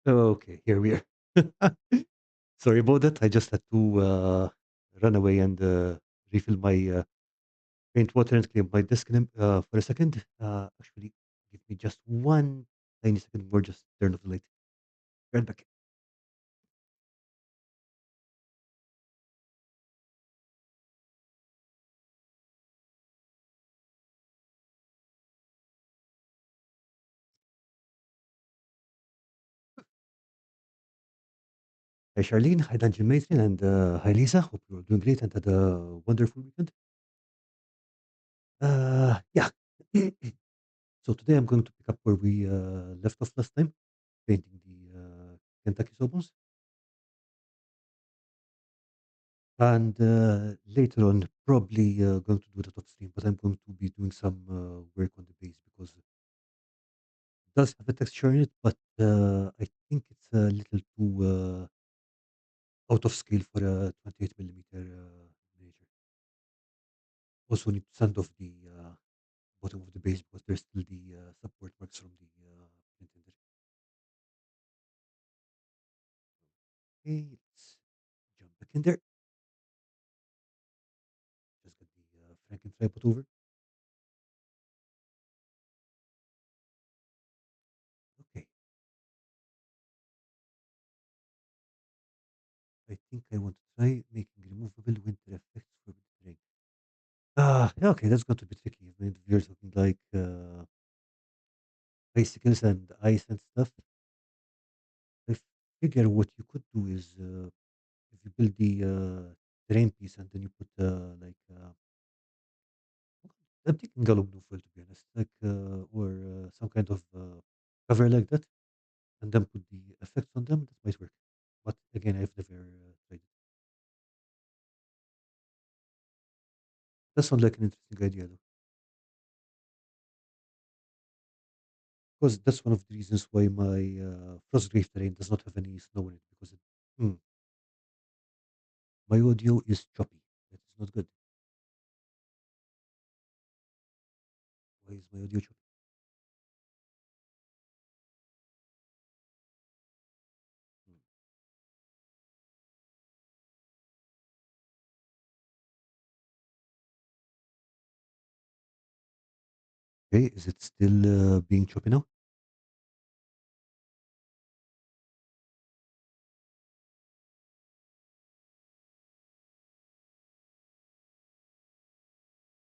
Okay, here we are. Sorry about that. I just had to run away and refill my paint water and clear my desk for a second. Actually, give me just one tiny second more. Just turn off the light. Right back. Hi, Charlene. Hi, Dungeon Matron. And hi, Lisa. Hope you're doing great and had a wonderful weekend. Yeah. So today I'm going to pick up where we left off last time, painting the Kentucky Sawbones. And later on, probably going to do that off stream, but I'm going to be doing some work on the base because it does have a texture in it, but I think it's a little too out of scale for a 28 millimeter miniature. Also, need to sand off the bottom of the base because there's still the support marks from the print in there. Okay, let's jump back in there. Just get the Franken tripod over. Okay, I think I want to try making removable winter effects for the terrain. Yeah, okay, that's going to be tricky. I mean, if you're talking like bicycles and ice and stuff, I figure what you could do is if you build the terrain piece and then you put I'm thinking aluminum foil to be honest, like or some kind of cover like that, and then put the effects on them. That might work. But again, I've never tried it. That sounds like an interesting idea though, because that's one of the reasons why my Frostgrave terrain does not have any snow in it because hmm, my audio is choppy. That is not good. Why is my audio choppy? Hmm. Okay, is it still being choppy now?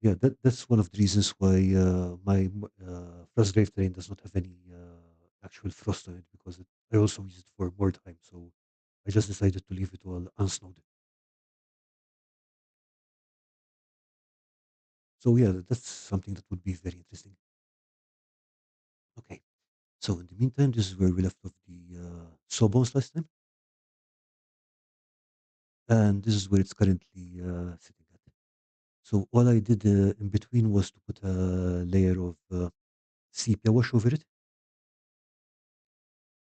Yeah, that's one of the reasons why my Frostgrave terrain does not have any actual frost on it because I also use it for more time. So I just decided to leave it all unsnowed. So yeah, that's something that would be very interesting. Okay, so in the meantime, this is where we left off the Sawbones last time, and this is where it's currently sitting at. So all I did in between was to put a layer of sepia wash over it.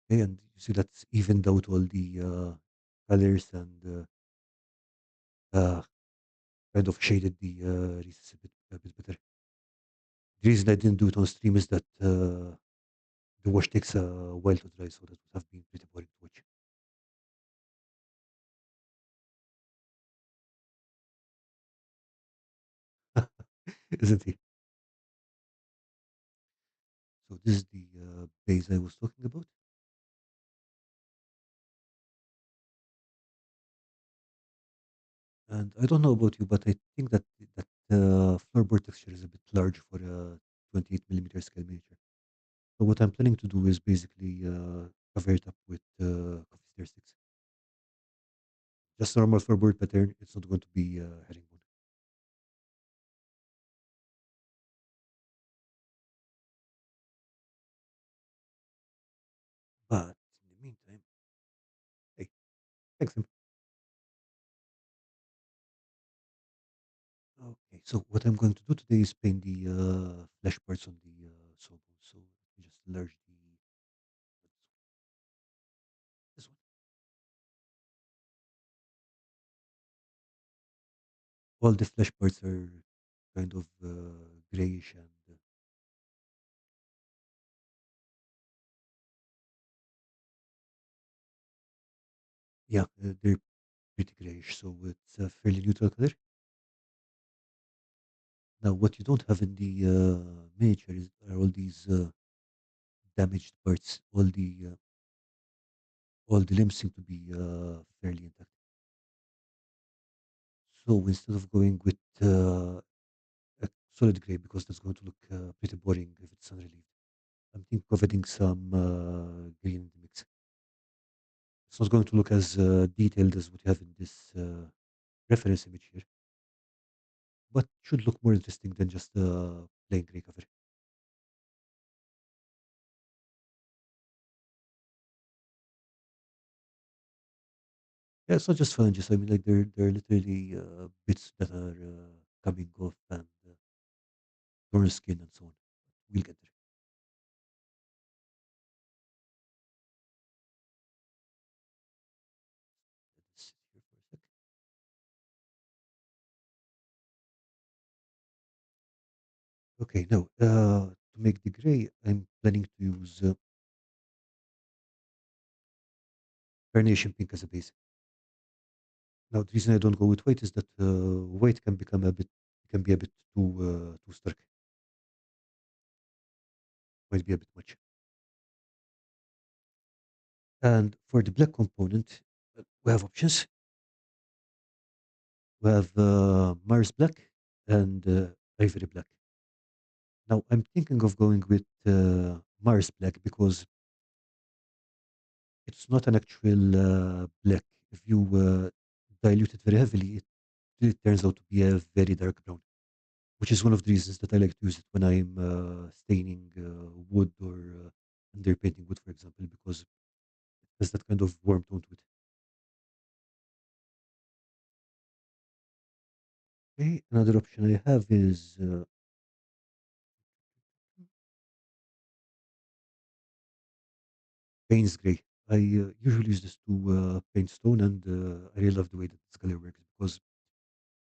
Okay, and you see that's evened out all the colors and uh, kind of shaded the recess a bit better. The reason I didn't do it on stream is that the wash takes a while to dry, so that would have been pretty boring to watch, isn't it? So this is the base I was talking about, and I don't know about you, but I think that floorboard texture is a bit large for a 28 millimeter scale miniature. So what I'm planning to do is basically cover it up with coffee stair sticks. Just normal floorboard pattern. It's not going to be herringbone. But in the meantime, hey, thanks. Okay, so what I'm going to do today is paint the flesh parts on the sawbone. So let me just enlarge this one. All the flesh parts are kind of grayish and Yeah, they're pretty grayish, so it's a fairly neutral color. Now, what you don't have in the miniature are all these damaged parts. All the limbs seem to be fairly intact. So instead of going with a solid gray, because that's going to look pretty boring if it's unrelieved, I'm thinking of adding some green in the mix. It's not going to look as detailed as what you have in this reference image here, but should look more interesting than just a plain gray cover. Yeah, it's not just phalanges. I mean, like they're literally bits that are coming off and torn skin and so on. We'll get there. Let's sit here for a sec. Okay, now to make the gray, I'm planning to use carnation pink as a base. Now, the reason I don't go with white is that white can be a bit too stark. Might be a bit much. And for the black component, we have options. We have Mars black and Ivory black. Now, I'm thinking of going with Mars black because it's not an actual black. If you dilute it very heavily, it turns out to be a very dark brown, which is one of the reasons that I like to use it when I'm staining wood or underpainting wood, for example, because it has that kind of warm tone to it. Okay, another option I have is Payne's Gray. I usually use this to paint stone, and I really love the way that this color works because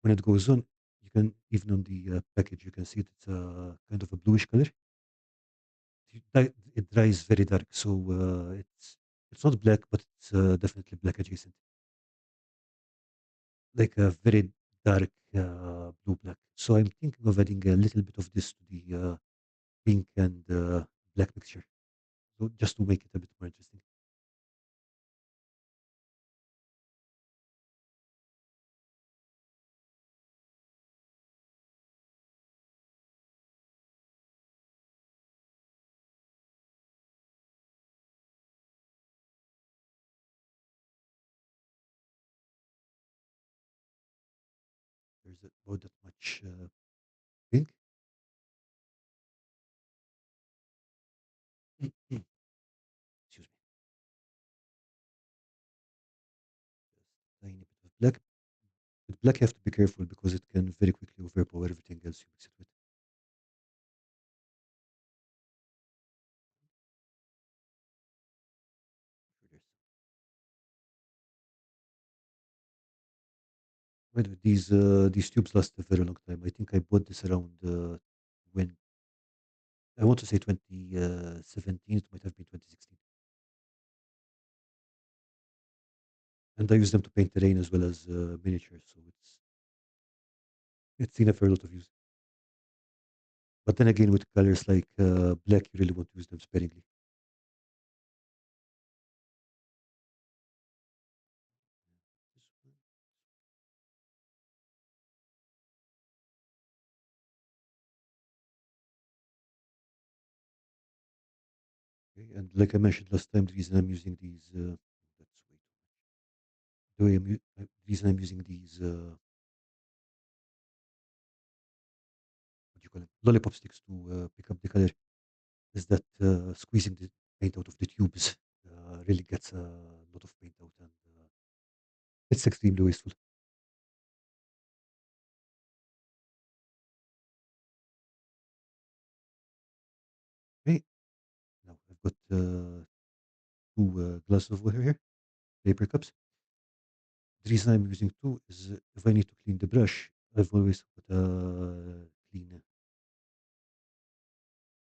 when it goes on, you can even on the package you can see that it's a kind of a bluish color. It dries very dark, so it's not black, but it's definitely black adjacent, like a very dark blue black. So I'm thinking of adding a little bit of this to the pink and black mixture, so just to make it a bit more interesting. There's about that much pink. Excuse me. Just a tiny bit of black. With black, you have to be careful because it can very quickly overpower everything else you mix it with. Sure there's By the way, these tubes last a very long time. I think I bought this around when I want to say 2017. It might have been 2016, and I use them to paint terrain as well as miniatures. So it's seen a fair lot of use. But then again, with colors like black, you really want to use them sparingly. This one, okay. And like I mentioned last time, the reason I'm using these that's way too much. The reason I'm using these what do you call them, lollipop sticks to pick up the color is that squeezing the paint out of the tubes really gets a lot of paint out, and it's extremely wasteful. Okay, now I've got two glasses of water here, paper cups. The reason I'm using two is if I need to clean the brush, I've always got a clean,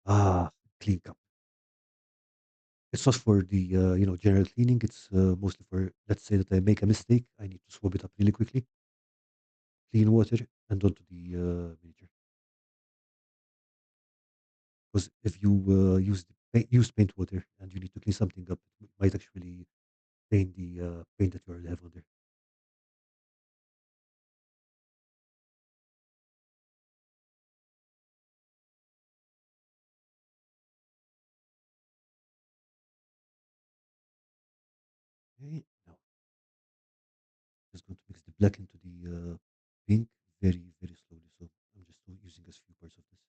ah, clean cup. It's not for the general cleaning. It's mostly for, let's say that I make a mistake, I need to swab it up really quickly, clean water, and onto the miniature. Because if you use paint water and you need to clean something up, it might actually stain the paint that you already have on there. Okay, now just going to mix the black into the pink very, very slowly. So I'm just using as few parts of this,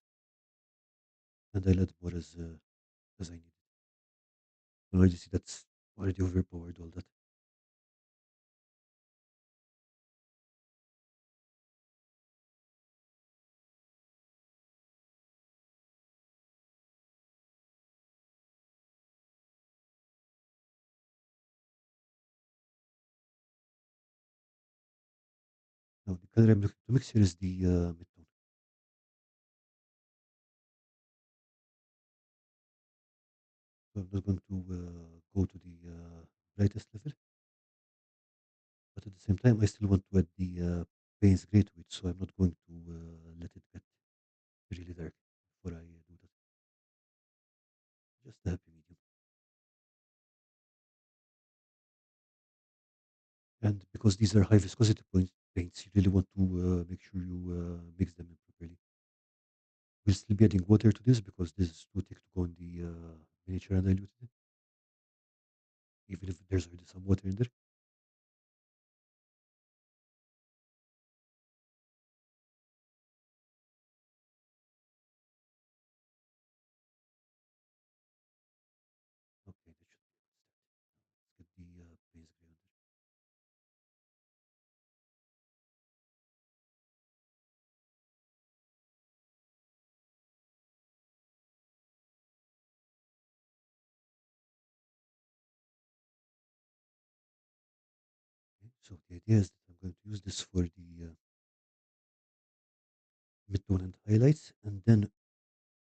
and I'll add more as I need. You already see that's already overpowered all that. Now the color I'm looking to mix here is the mid-tone. So I'm not going to go to the brightest level, but at the same time I still want to add the Payne's gray to it. So I'm not going to let it get really dark before I do that. Just a happy medium. And because these are high viscosity paints, you really want to make sure you mix them in properly. We'll still be adding water to this because this is too thick to go in the miniature and dilute it, even if there's already some water in there. Okay, that should be a good start. Let's get the base gray on there. Okay, so the idea is that I'm going to use this for the mid-tone and highlights, and then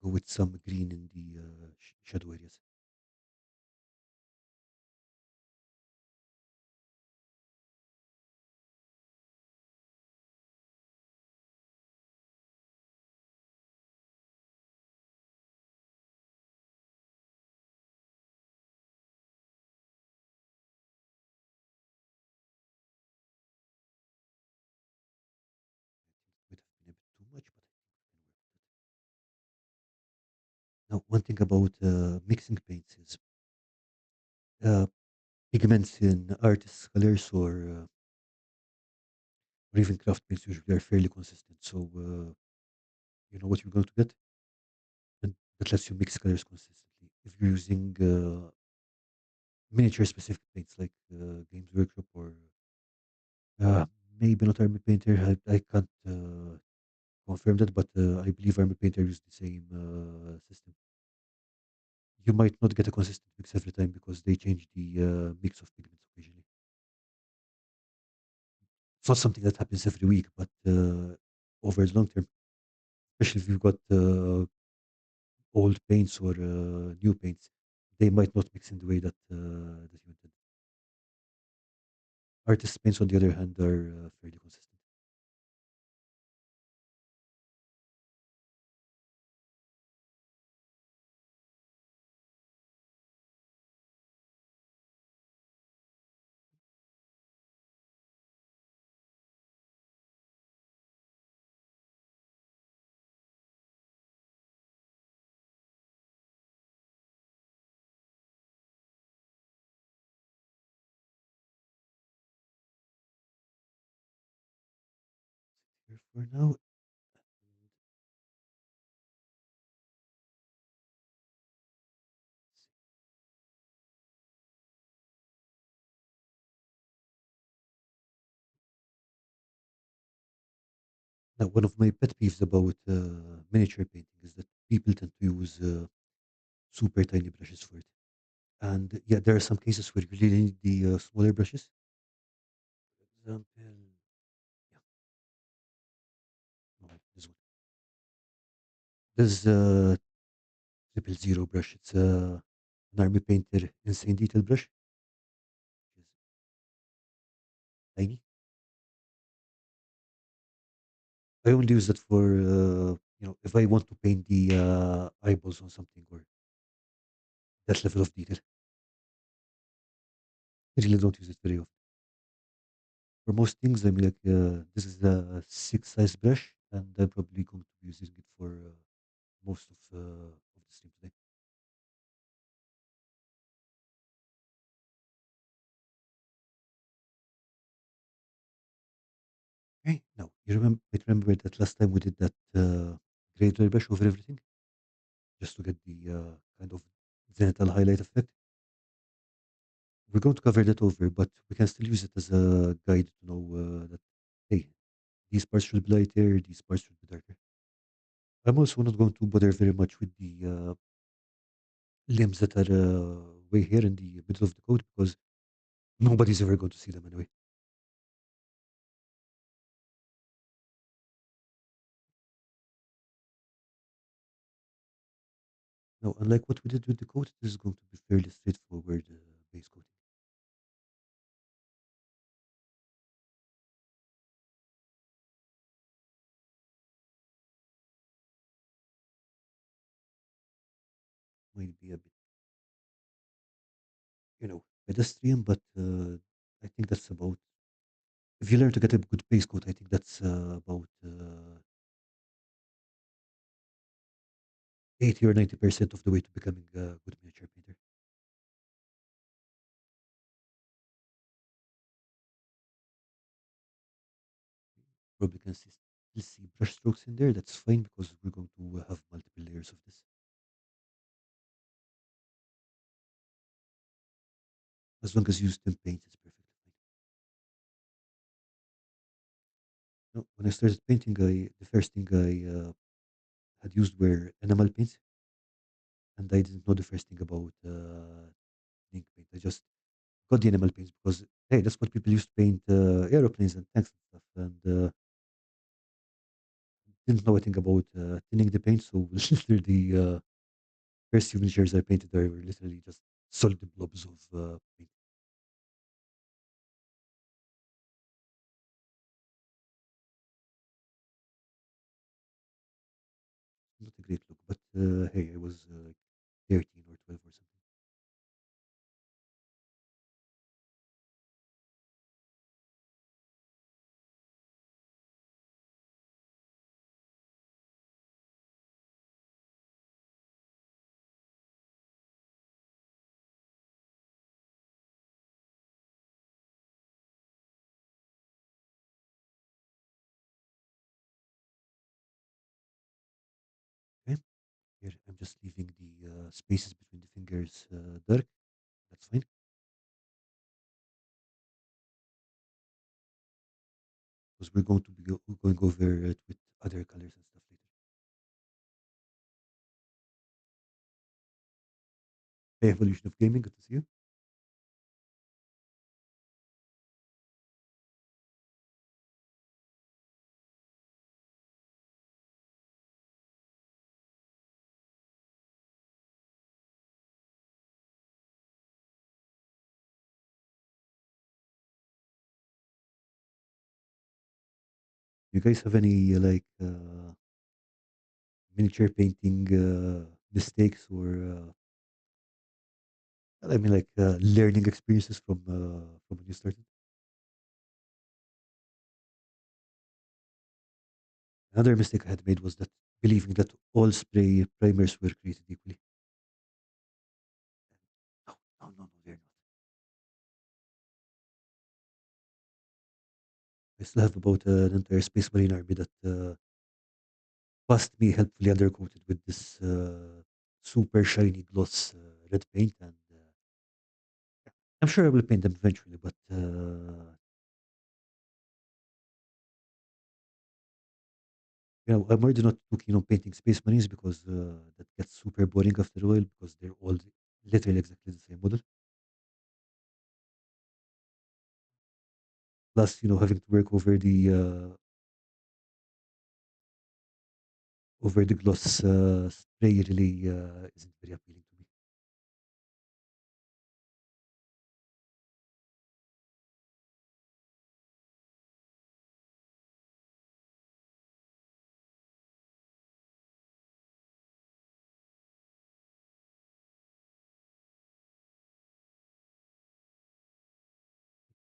go with some green in the shadow areas. I think it might have been a bit too much, but I think we can work with it. Now, one thing about mixing paints is uh, pigments in artists' colors or even craft paints usually are fairly consistent. So you know what you're going to get, and that lets you mix colors consistently. If you're using miniature specific paints like Games Workshop or uh, maybe not Army Painter, I can't confirm that, but I believe Army Painter uses the same system. You might not get a consistent mix every time because they change the mix of pigments occasionally. It's not something that happens every week, but over the long term, especially if you've got old paints or new paints, they might not mix in the way that you intend. Artist paints, on the other hand, are fairly consistent. Here for now. Now, one of my pet peeves about miniature painting is that people tend to use super tiny brushes for it. And yeah, there are some cases where you really need the smaller brushes. For example, yeah, no, this one. This is a 000 brush. It's an Army Painter Insane Detail brush, which is tiny. I only use that for, if I want to paint the eyeballs on something or that level of detail. I really don't use it very often. For most things, I mean, like, this is a six size brush, and I'm probably going to be using it for most of the stream today. Hey, now, I remember that last time we did that gray dry brush over everything, just to get the kind of genital highlight effect. We're going to cover that over, but we can still use it as a guide to know that, hey, these parts should be lighter, these parts should be darker. I'm also not going to bother very much with the limbs that are way here in the middle of the code because nobody's ever going to see them anyway. Now, unlike what we did with the code, this is going to be fairly straightforward base coding. Might be a bit, pedestrian, but I think that's about. If you learn to get a good base code, I think that's about 80 or 90% of the way to becoming a good miniature painter. Probably can still see brush strokes in there. That's fine because we're going to have multiple layers of this. As long as you use them paint, it's perfectly fine. Now, when I started painting, the first thing I had used were enamel paints, and I didn't know the first thing about ink paint. I just got the enamel paints because hey, that's what people used to paint aeroplanes and tanks and stuff, and didn't know anything about thinning the paint. So literally, first few miniatures I painted there were literally just solid blobs of paint. Not a great look, but hey, I was like 13 or 12 or something. Okay, here I'm just leaving the spaces between the fingers dark. That's fine because we're going to be going over it with other colors and stuff later. Hey, evolution of gaming, good to see you. You guys have any miniature painting mistakes or learning experiences from when you started? Another mistake I had made was that believing that all spray primers were created equally. No, no, no, no, they're not. I still have about an entire Space Marine army that passed me helpfully undercoated with this super shiny gloss red paint, and I'm sure I will paint them eventually. But I'm already not too keen on painting Space Marines because that gets super boring after a while because they're all literally exactly the same model. Plus, having to work over the gloss spray really isn't very appealing to me.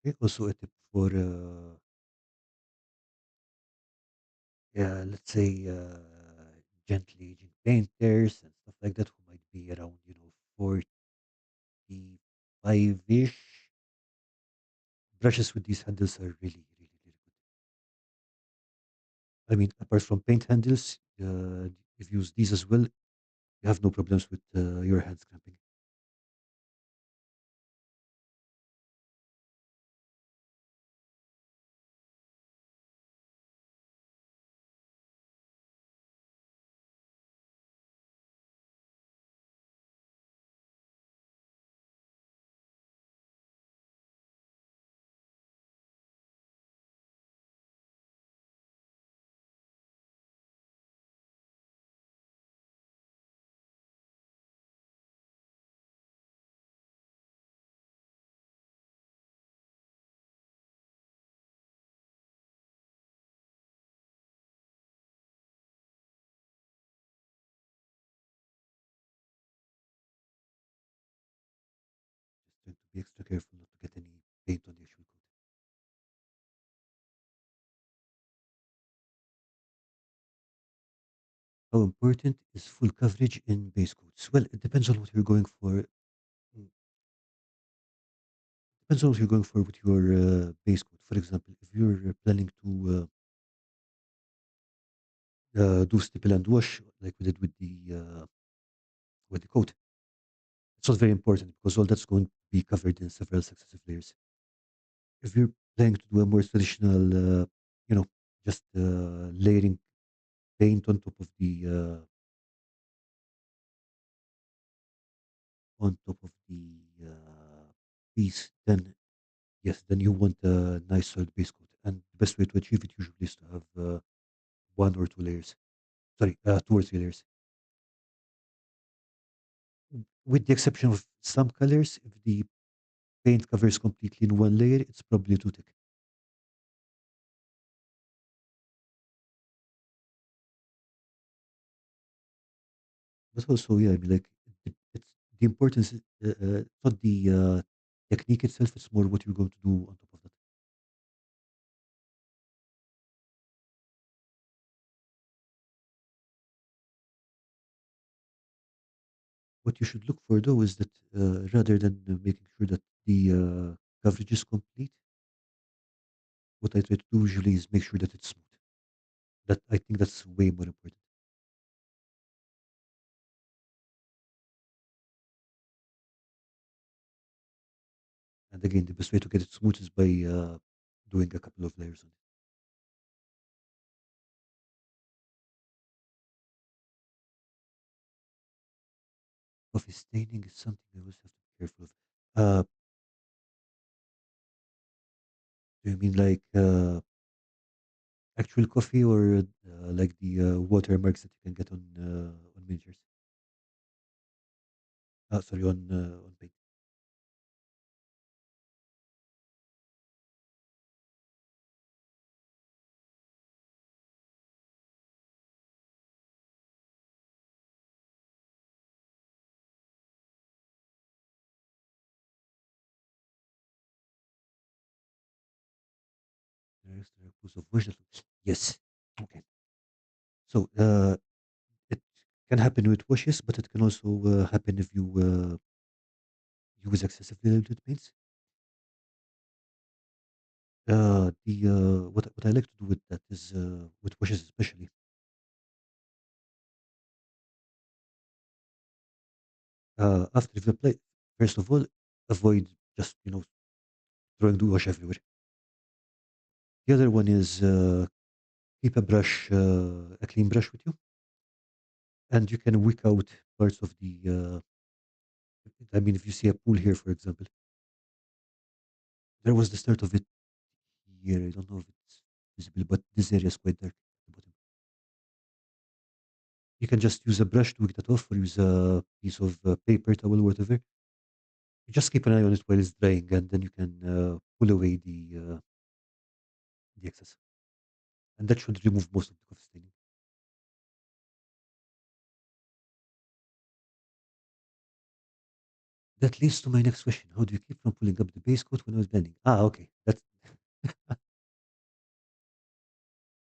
Okay, also a tip for, yeah, let's say, gently aging painters and stuff like that who might be around, 45-ish. Brushes with these handles are really, really, really good. I mean, apart from paint handles, if you use these as well, you have no problems with your hands cramping. Just trying to be extra careful not to get any paint on the actual coat. How important is full coverage in base coats? Well, it depends on what you're going for. Depends on what you're going for with your base coat. For example, if you're planning to do stipple and wash like we did with the coat, it's not very important because all that's going to be covered in several successive layers. If you're planning to do a more traditional, you know, just layering paint on top of the piece, then yes, then you want a nice solid base coat. And the best way to achieve it usually is to have one or two layers. Sorry, two or three layers. With the exception of some colors, if the paint covers completely in one layer, it's probably too thick. But also, yeah, I mean, like it's the importance. It's not the technique itself; it's more what you're going to do on top of that. What you should look for, though, is that rather than making sure that the coverage is complete, what I try to do usually is make sure that it's smooth. That I think that's way more important. And again, the best way to get it smooth is by doing a couple of layers on it. Coffee staining is something I always have to be careful of. Do you mean like actual coffee or like the watermarks that you can get on miniatures? Sorry, on paint. Extra pools of wash Yes. Okay. So it can happen with washes, but it can also happen if you use excessively diluted paints. The what I like to do with that is with washes especially. After you've applied, first of all, avoid just throwing the wash everywhere. The other one is keep a brush, a clean brush with you, and you can wick out parts of the. I mean, if you see a pool here, for example, there was the start of it here. I don't know if it's visible, but this area is quite dark at the bottom. You can just use a brush to wick that off, or use a piece of paper towel, whatever. You just keep an eye on it while it's drying, and then you can pull away the excess, and that should remove most of the coffee staining. That leads to my next question. How do you keep from pulling up the base coat when I was blending? Ah, okay. That's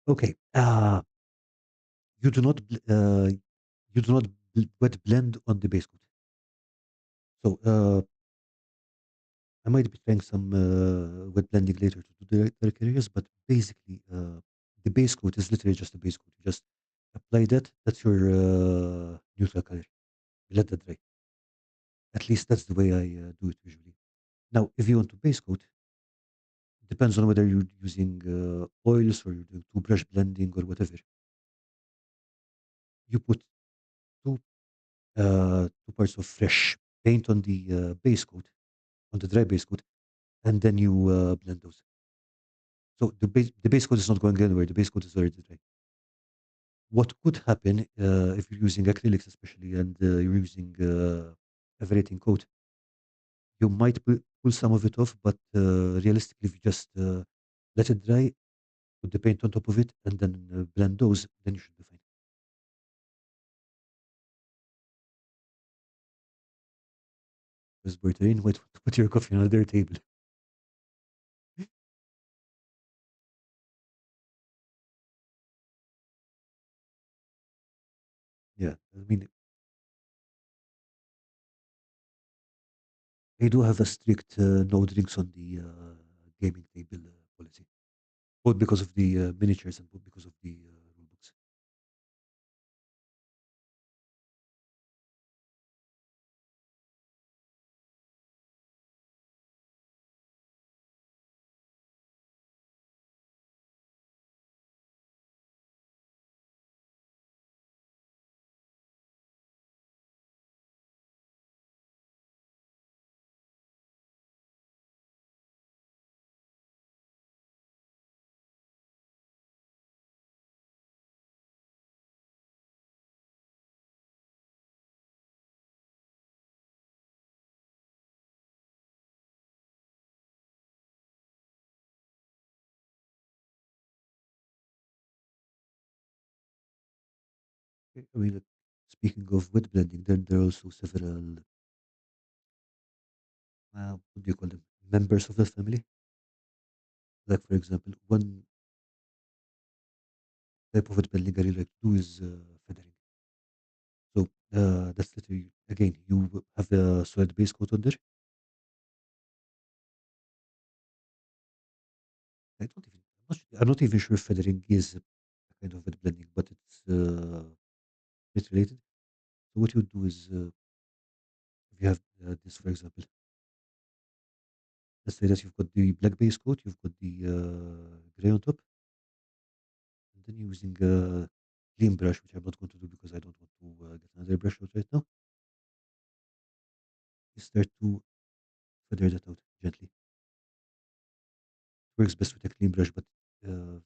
okay. You do not you do not wet blend on the base coat. So I might be trying some wet blending later to do the dark areas, but basically the base coat is literally just a base coat. You just apply that. That's your neutral color. You let that dry. At least that's the way I do it usually. Now, if you want to base coat, depends on whether you're using oils or you're doing two brush blending or whatever. You put two two parts of fresh paint on the base coat, on the dry base coat, and then you blend those. So the base coat is not going anywhere. The base coat is already dry. What could happen if you're using acrylics, especially, and you're using a variating coat, you might pull some of it off, but realistically, if you just let it dry, put the paint on top of it, and then blend those, then you should be fine. Because Bertolini might want to put your coffee on their table. Yeah, I mean, they do have a strict no drinks on the gaming table policy, both because of the miniatures and both because of the rule books. Okay, I mean, speaking of wet blending, then there are also several, what do you call them, members of the family. Like, for example, one type of wet blending I really like to do is feathering. So that's literally, again, you have a solid base coat on there. I'm not even sure if feathering is a kind of wet blending, but it's bit related. So what you would do is, if you have this, for example, let's say that you've got the black base coat, you've got the gray on top, and then you're using a clean brush, which I'm not going to do because I don't want to get another brush out right now. You start to feather that out gently. It works best with a clean brush, but some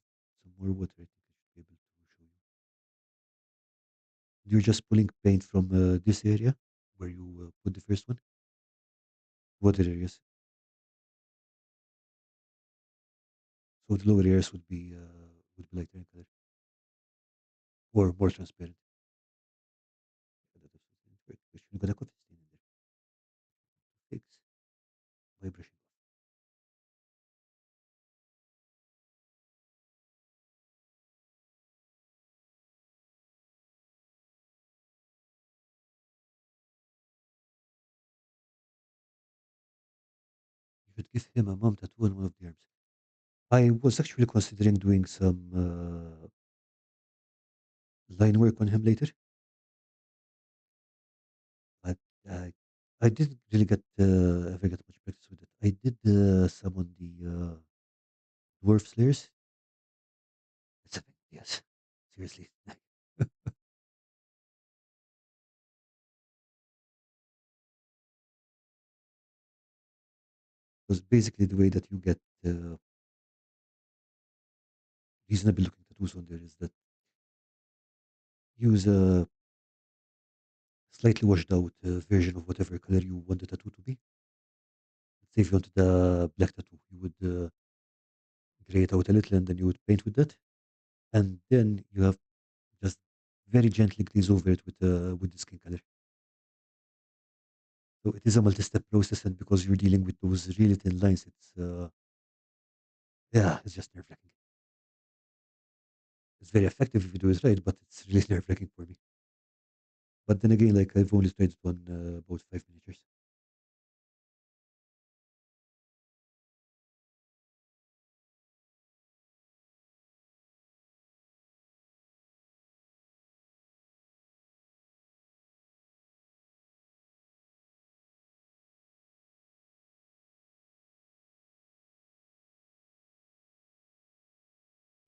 more water, I think I should be able to show you. You're just pulling paint from this area where you put the first one. Water areas. So the lower areas would be lighter in color or more transparent. That is a great question. You got a coffee stain in there. Fix by brushing off. You should give him a mom tattoo on one of the arms. I was actually considering doing some line work on him later, but I, I didn't really get ever get much practice with it. I did some on the dwarf slayers. It's a yes, seriously. Because basically the way that you get reasonable looking tattoos on there is that use a slightly washed out version of whatever color you want the tattoo to be. Let's say if you wanted a black tattoo, you would gray it out a little and then you would paint with that. And then you have just very gently glaze over it with the skin color. So it is a multi-step process, and because you're dealing with those really thin lines, it's yeah, it's just nerve-wracking. It's very effective if you do it right, but it's really nerve-wracking for me. But then again, like I've only tried it on about 5 miniatures.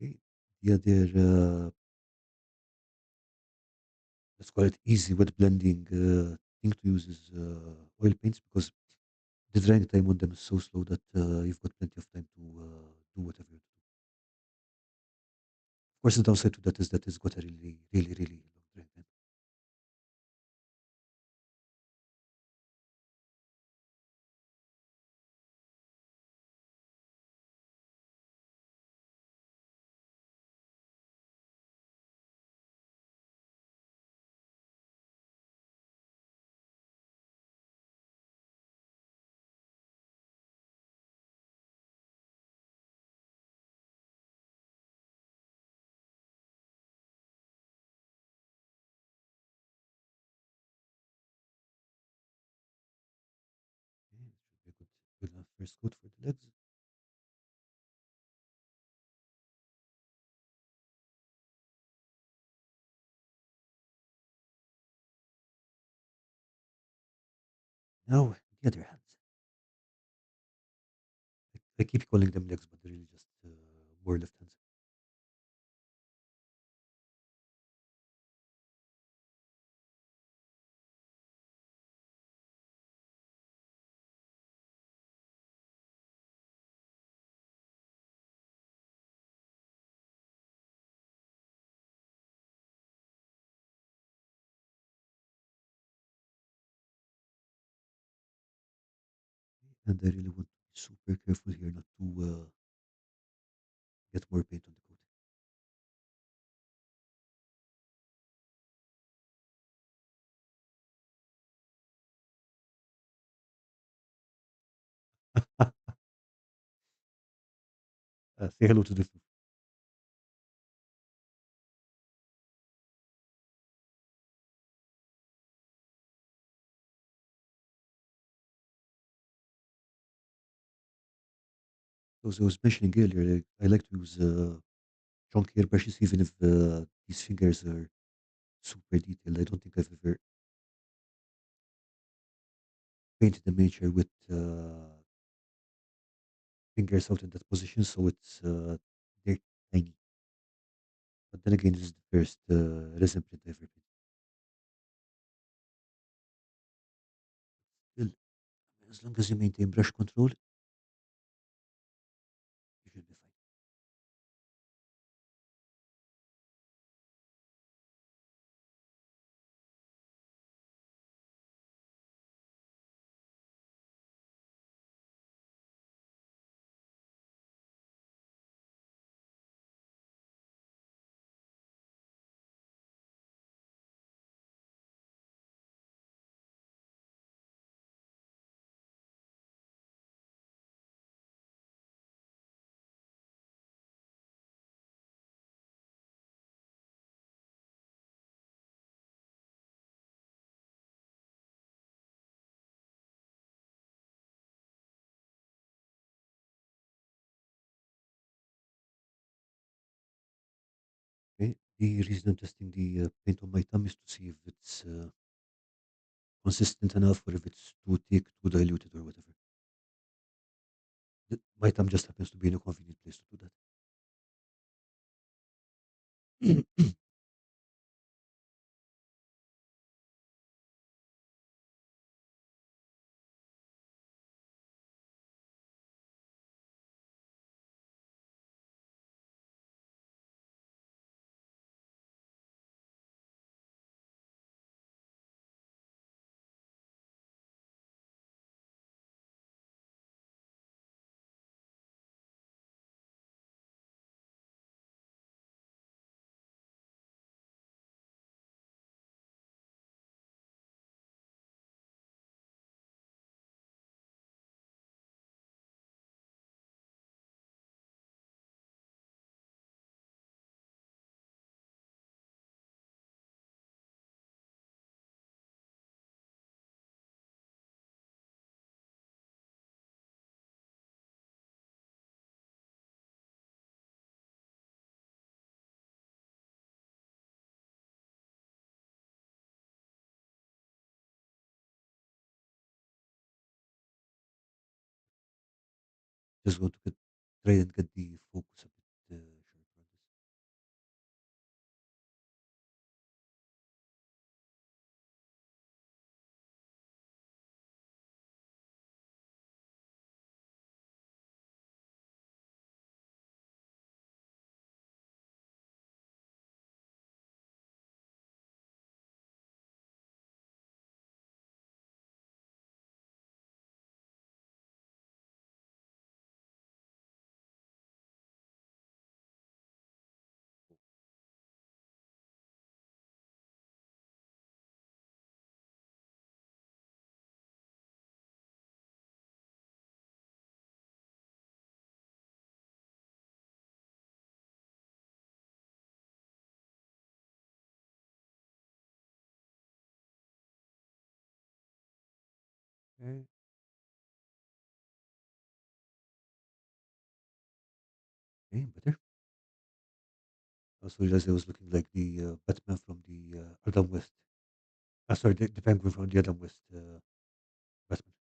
Okay. The other, let's call it easy wet blending thing to use is oil paints because the drying time on them is so slow that you've got plenty of time to do whatever you want to do. Of course, the downside to that is that it's got a really, really, really long drying time. Okay, it should be a good enough first coat for the legs. Now, the other hand, I keep calling them legs, but they're really just more left hands. And I really want to be super careful here not to get more paint on the coat. Say hello to the as I was mentioning earlier, I like to use chunkier brushes, even if these fingers are super detailed. I don't think I've ever painted a miniature with fingers out in that position, so it's they're tiny. But then again, this is the first resin print I've ever painted. Still, as long as you maintain brush control, you should be fine. Okay. The reason I'm testing the paint on my thumb is to see if it's consistent enough or if it's too thick, too diluted, or whatever. My thumb just happens to be in a convenient place to do that. Just want to try and get the focus a bit sharp on this. Okay, okay, better. Also realized I was looking like the Batman from the Adam West. Sorry, the Penguin from the Adam West Batman.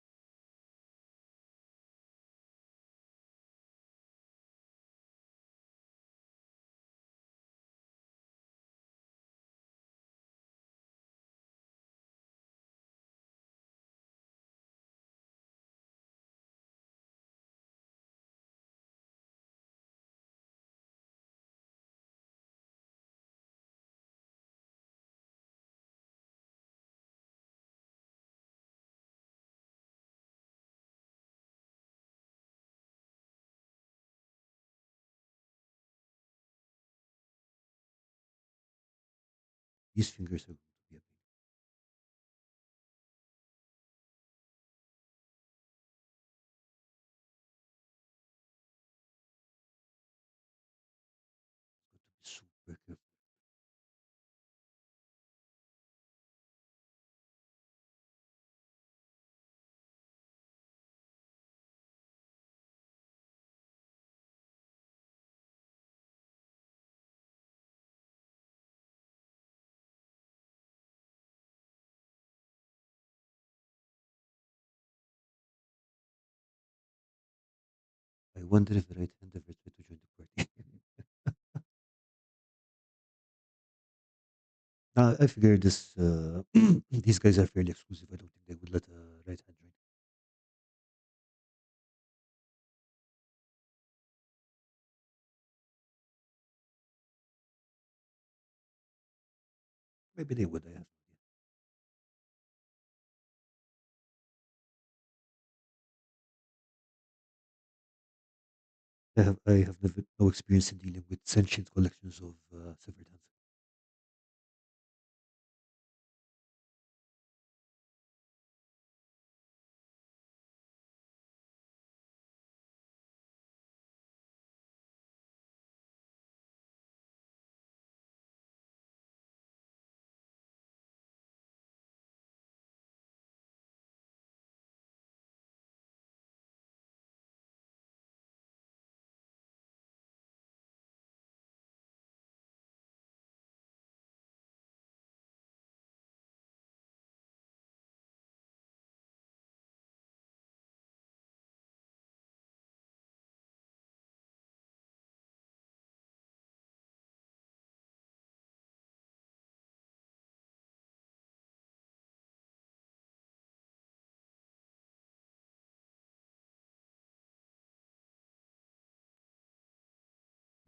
These fingers are going to be a pain. Got to be super careful. I wonder if the right hand ever tried to join the party. I figure this these guys are fairly exclusive. I don't think they would let a right hand join. Maybe they would. I have no idea. I have no experience in dealing with sentient collections of severed hands.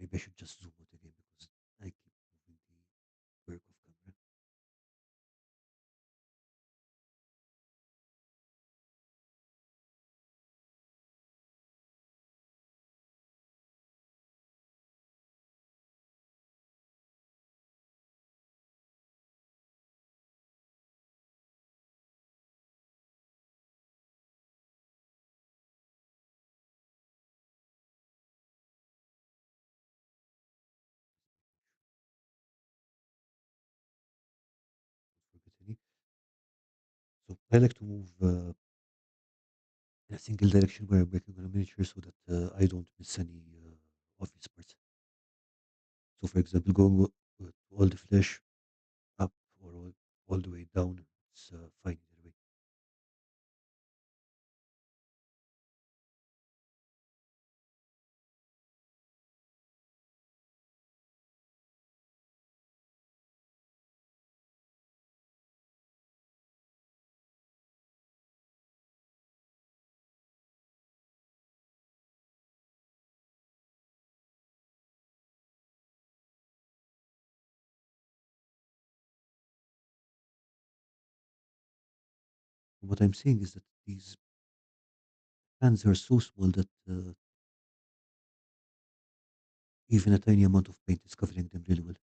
Maybe I should just zoom out again because I keep moving the work of camera. Don't forget any. So I like to move in a single direction where I'm working on a miniature so that I don't miss any obvious parts. So, for example, going with all the flesh up or all the way down, it's fine either way. What I'm saying is that these hands are so small that even a tiny amount of paint is covering them really well.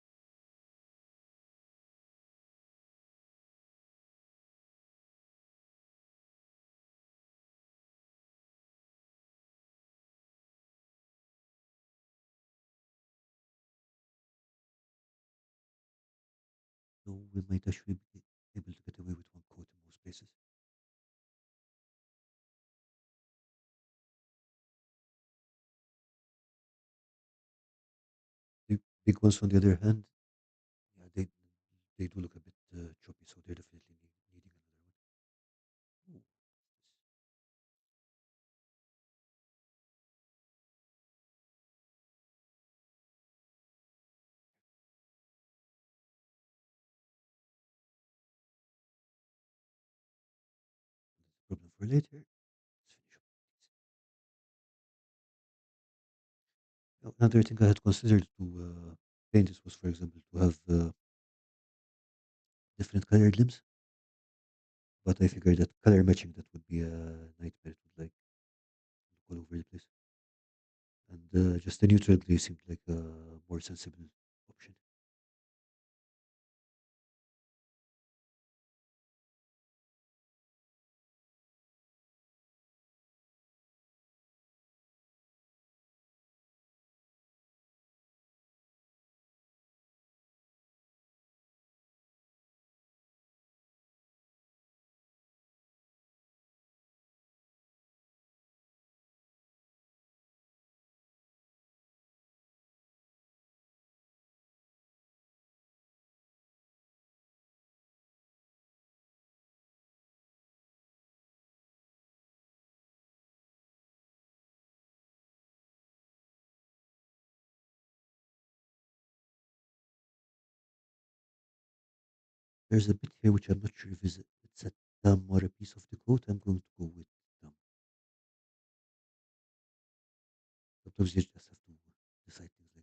So we might actually be able to get away with one coat in most places. The big ones, on the other hand, yeah, they do look a bit choppy, so they're definitely needing another one. Ooh, that's a problem for later. Let's finish up these. Now, another thing I had considered to paint this was, for example, to have different colored limbs, but I figured that color matching that would be a nightmare. It would like look all over the place, and just a neutral gray seemed like a more sensible option. There's a bit here which I'm not sure if it's a thumb or a piece of the coat. I'm going to go with thumb. Sometimes you just have to decide things like that.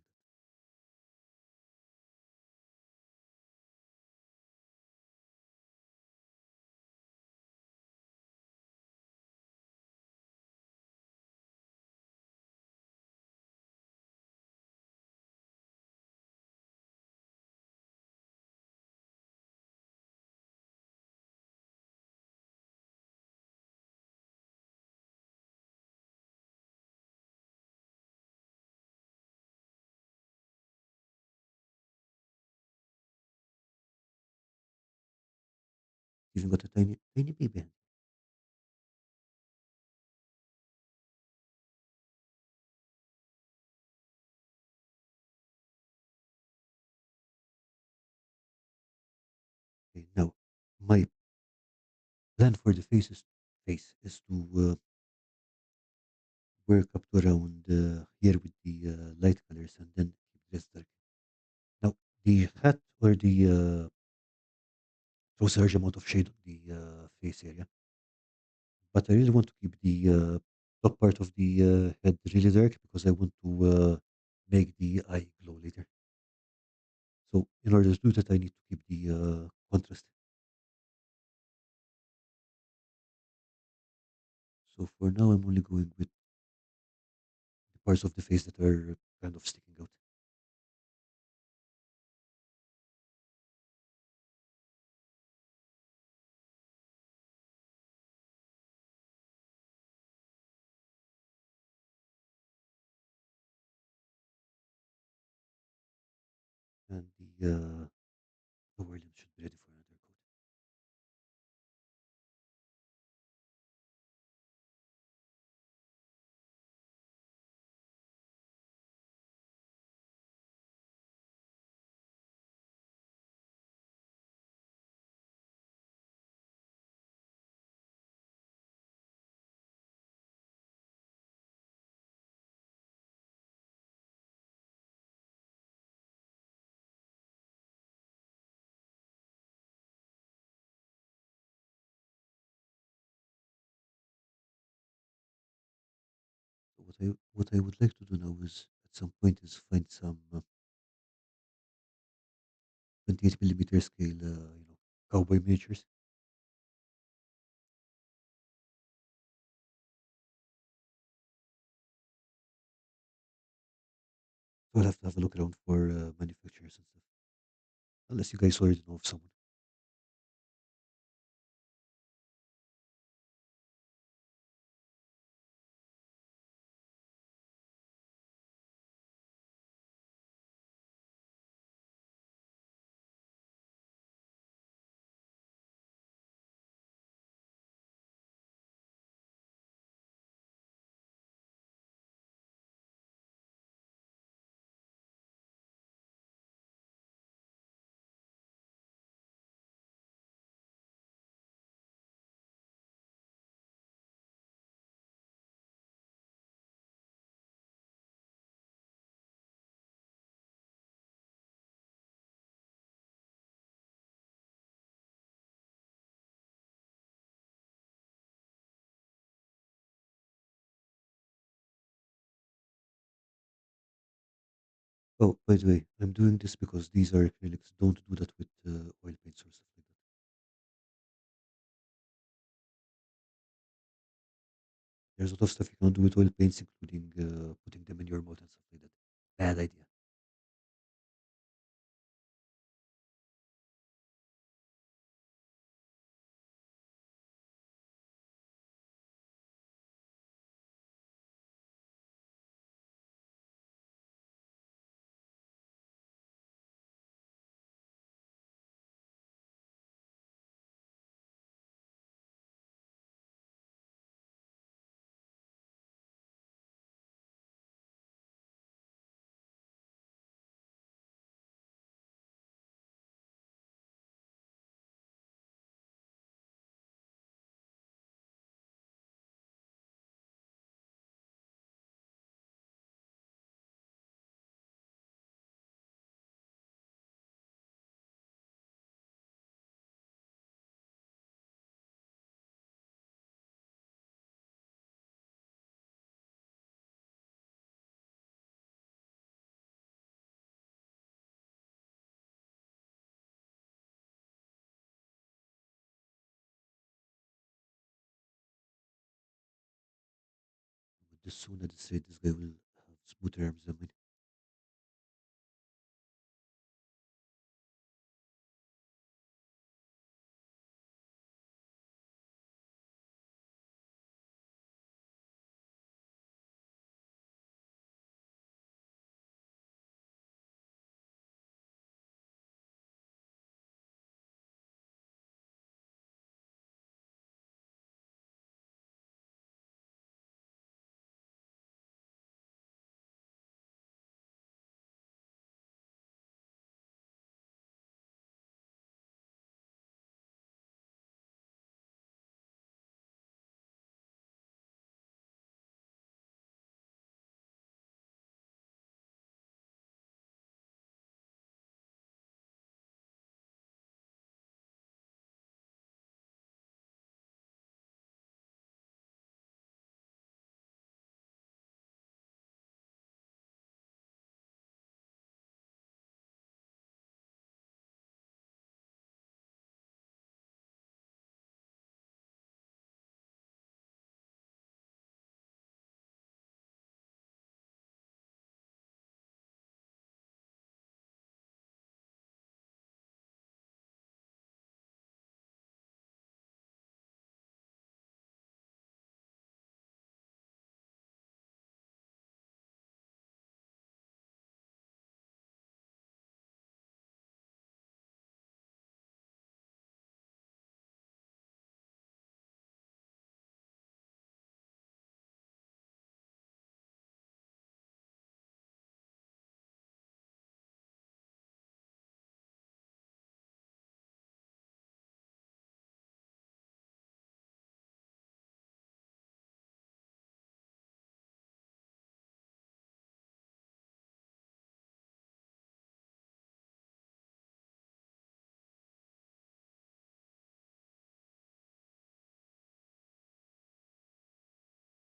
Even got a tiny baby hand. Okay, now, my plan for the face is to work up to around here with the light colors and then keep this dark. Now, the hat or the throws a large amount of shade on the face area, but I really want to keep the top part of the head really dark because I want to make the eye glow later. So in order to do that, I need to keep the contrast. So for now, I'm only going with the parts of the face that are kind of sticking out. And the lower limb should be ready for another coat. So what I would like to do now is at some point is find some 28 millimeter scale, cowboy miniatures, So I'll have to have a look around for manufacturers and stuff. Unless you guys already know of someone. Oh, by the way, I'm doing this because these are acrylics. Don't do that with oil paints or stuff like that. There's a lot of stuff you can do with oil paints, including putting them in your mouth and stuff like that. Bad idea. But the sooner this rate, this guy will have smoother arms than mine.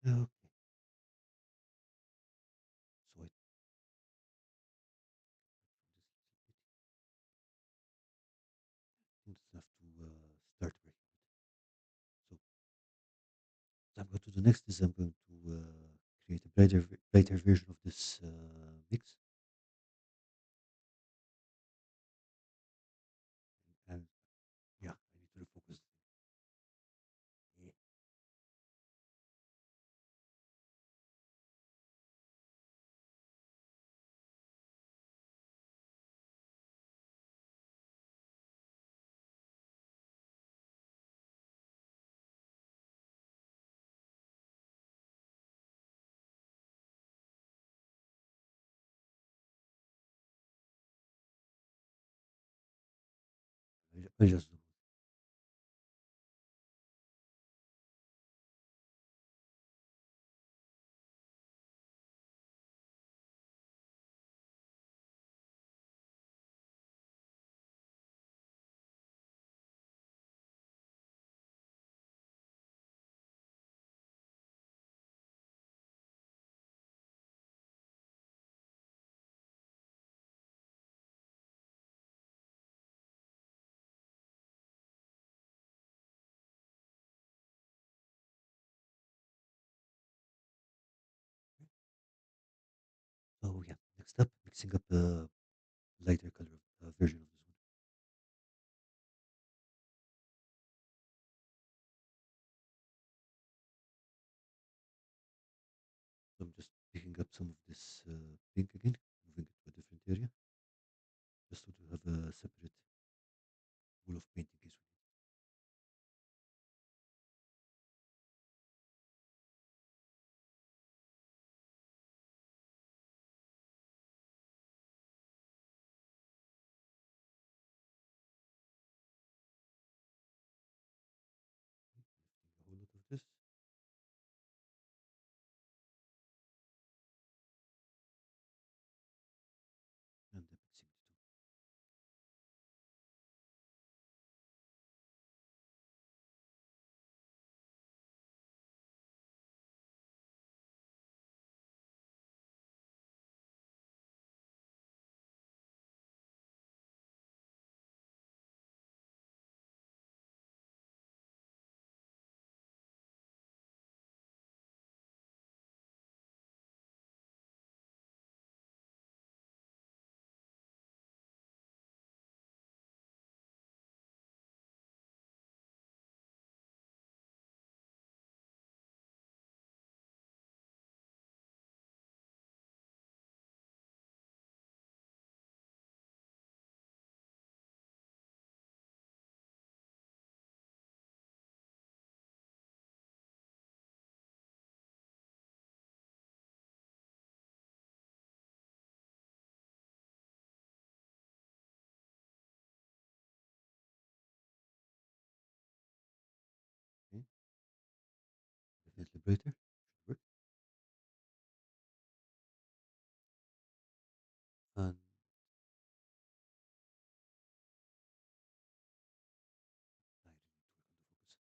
Yeah, so I think that's enough to start working with. So what I'm going to do next is I'm going to create a brighter version of this mix. I just Oh yeah. Next up, mixing up a lighter color version of this one. So I'm just picking up some of this pink again, moving it to a different area, just so to have a separate pool of paint in case we need a whole lot of this, and then mixing the two. Okay, definitely brighter. Should work. And I really need to work on the focus.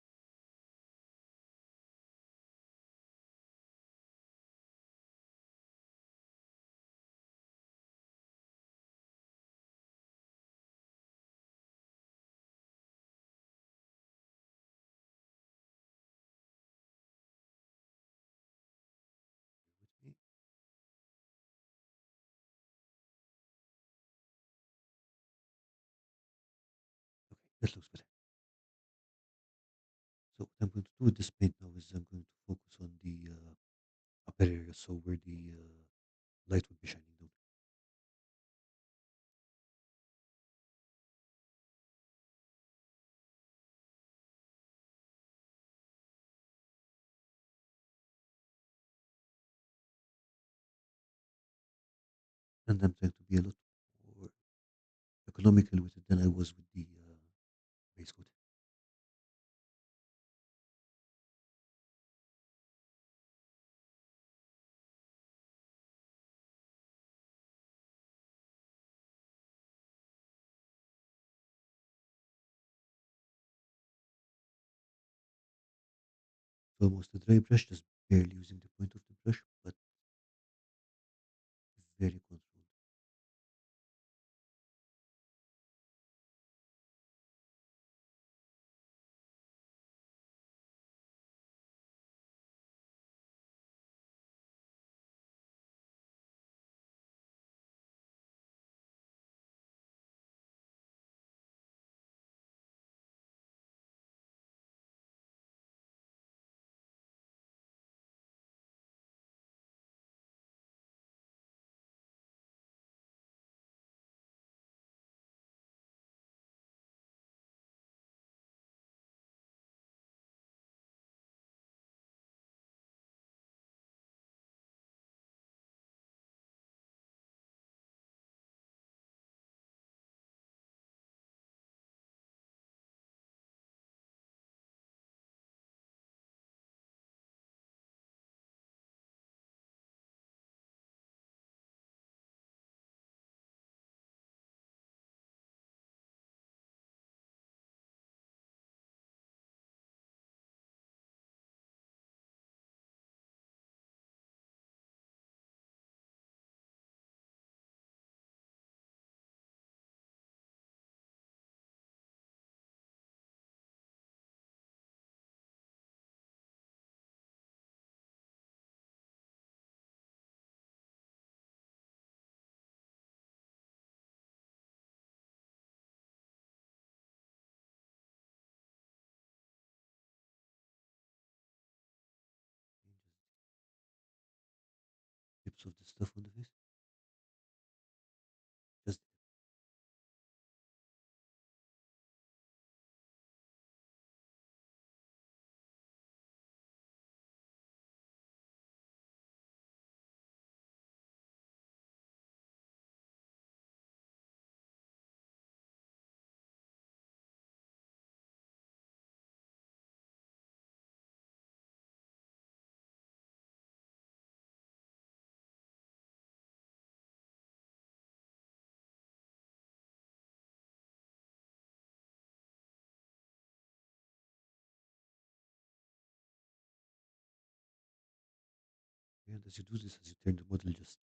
Bear with me. Okay, that looks better. So what I'm going to do with this paint now is I'm going to focus on the upper area, so where the light would be shining down. And I'm trying to be a lot more economical with it than I was with the base coat. So almost a dry brush, just barely using the point of the brush, but very controlled. strips of the stuff on the face. Just and as you do this, as you turn the model, just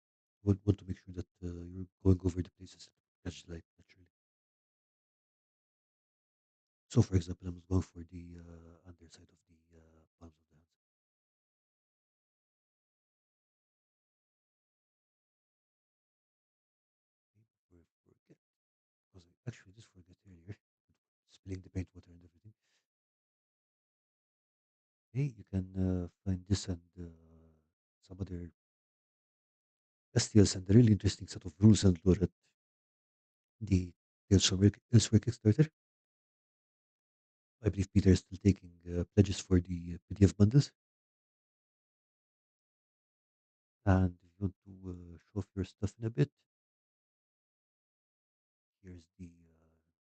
want to make sure that you're going over the places that catch light naturally. So, for example, I'm going for the underside of the palms of the hands. Okay, before I forget, because I actually just forget earlier, spilling the paint water and everything. Hey, you can find this and some other STLs and a really interesting set of rules and lore at the Elsewhere Kickstarter. I believe Peter is still taking pledges for the PDF bundles. And if you want to show off your stuff in a bit, here's the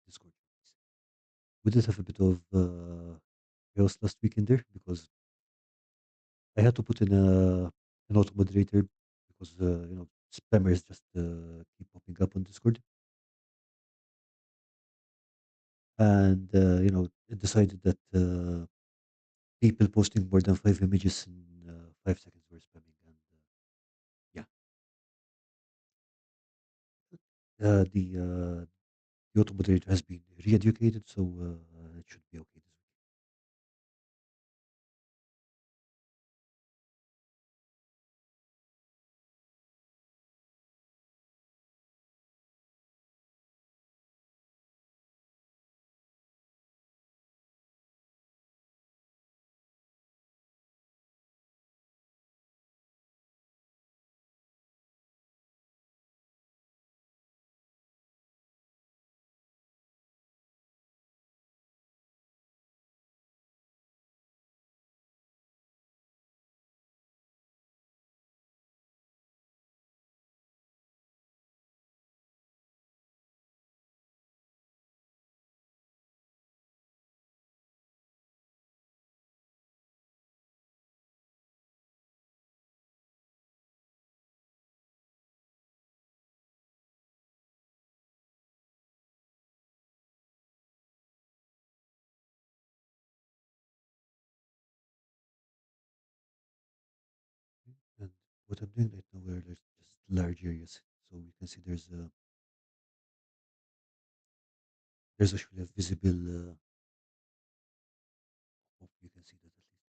Discord. We did have a bit of chaos last week in there because I had to put in an auto moderator because spammers just keep popping up on Discord, and it decided that people posting more than 5 images in 5 seconds were spamming, and yeah, the auto moderator has been re-educated, so it should be okay this week. And what I'm doing right now, where there's just large areas, so you can see there's actually a visible. Hope you can see that at least.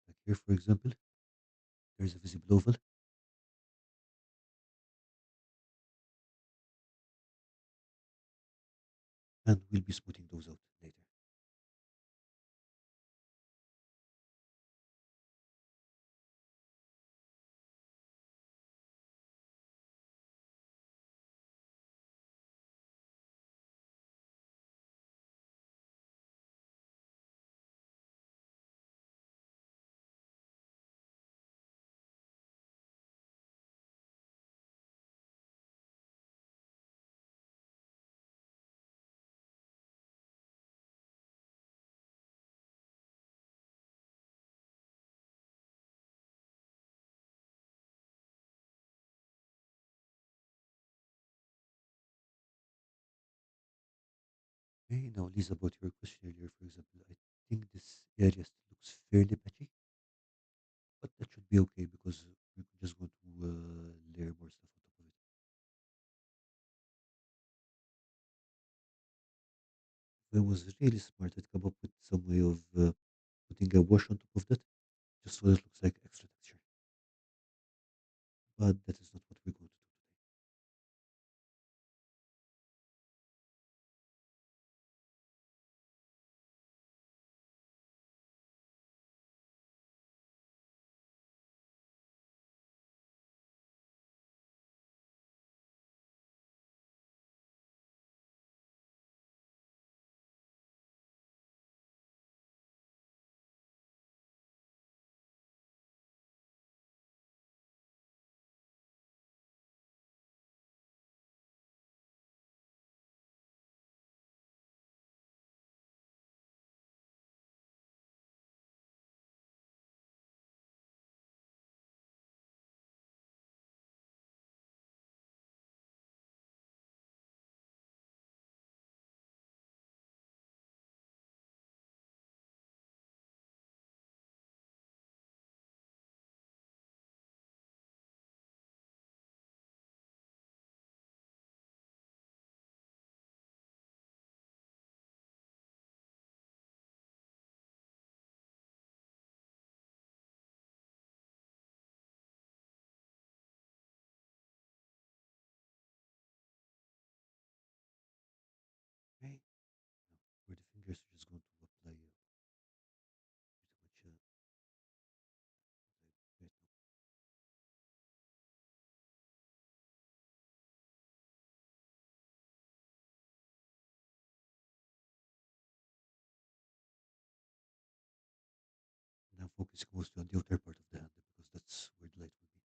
Like here, for example, there's a visible oval, and we'll be smoothing those out later. Okay, now Lisa, about your question earlier, for example, I think this area still looks fairly patchy, but that should be okay because we're just going to layer more stuff on top of it. If I was really smart, I'd come up with some way of putting a wash on top of that, just so it looks like extra texture. But that is not what we're going to do today. focusing mostly on the outer part of the handle because that's where the light will be.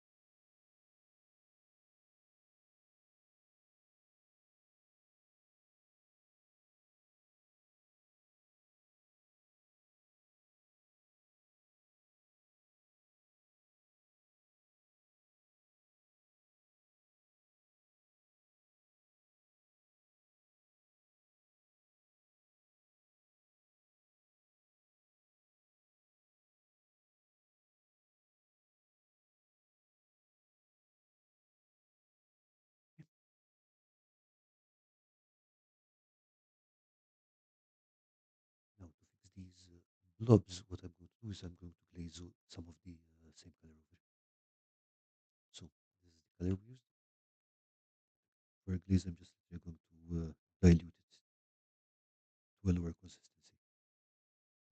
Now to fix these blobs, what I'm going to do is I'm going to glaze some of the same color over. So this is the color we used. For a glaze, I'm just going to dilute it to a lower consistency.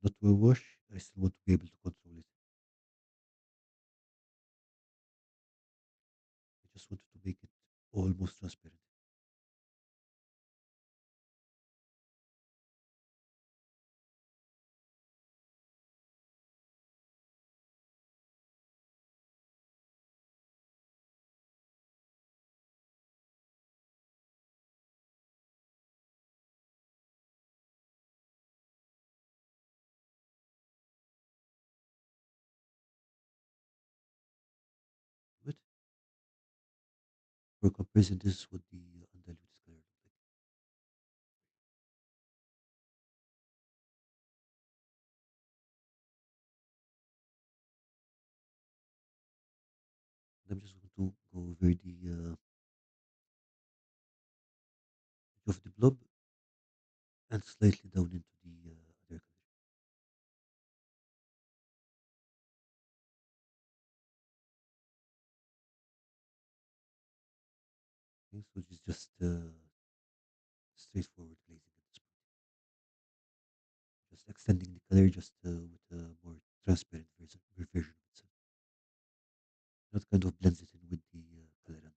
Not to a wash, I still want to be able to control it. I just wanted to make it almost transparent. But for comparison, this is what the undiluted color looks like. And I'm just going to go over the edge of the blob and slightly down into the other color. Okay, so it's just straightforward glazing at this point. Just extending the color just with a more transparent version of itself. That kind of blends it in with the color under it.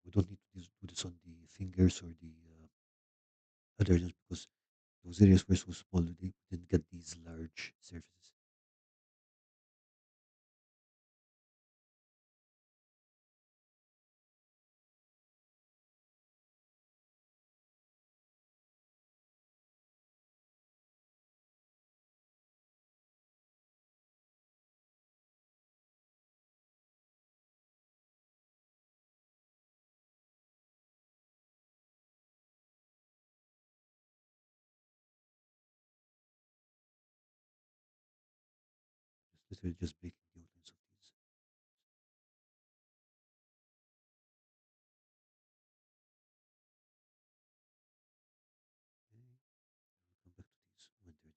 We don't need to do this on the fingers or the other areas because those areas were so small that they didn't get these large surfaces. Just literally just baking the outlines of these. Okay, we'll come back to these when they're dry.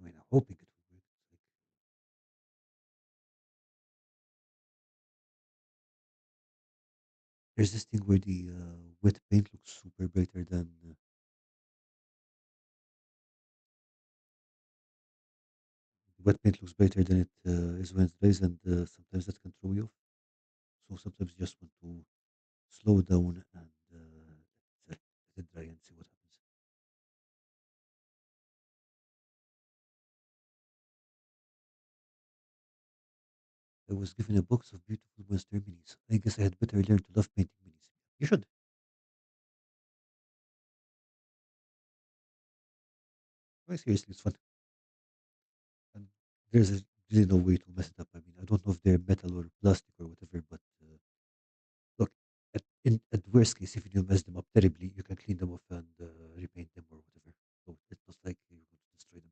I mean, I'm hoping it will work. It's like there's this thing where the wet paint looks super brighter than wet paint looks brighter than it is when it dries, and sometimes that can throw you off. So sometimes you just want to slow down and let it dry and see what happens. I was given a box of beautiful monster minis. I guess I had better learn to love painting minis. You should. Why seriously, it's fun. And there's really no way to mess it up. I mean, I don't know if they're metal or plastic or whatever, but look, at worst case, if you mess them up terribly, you can clean them off and repaint them or whatever. So it's not like you're going to destroy them.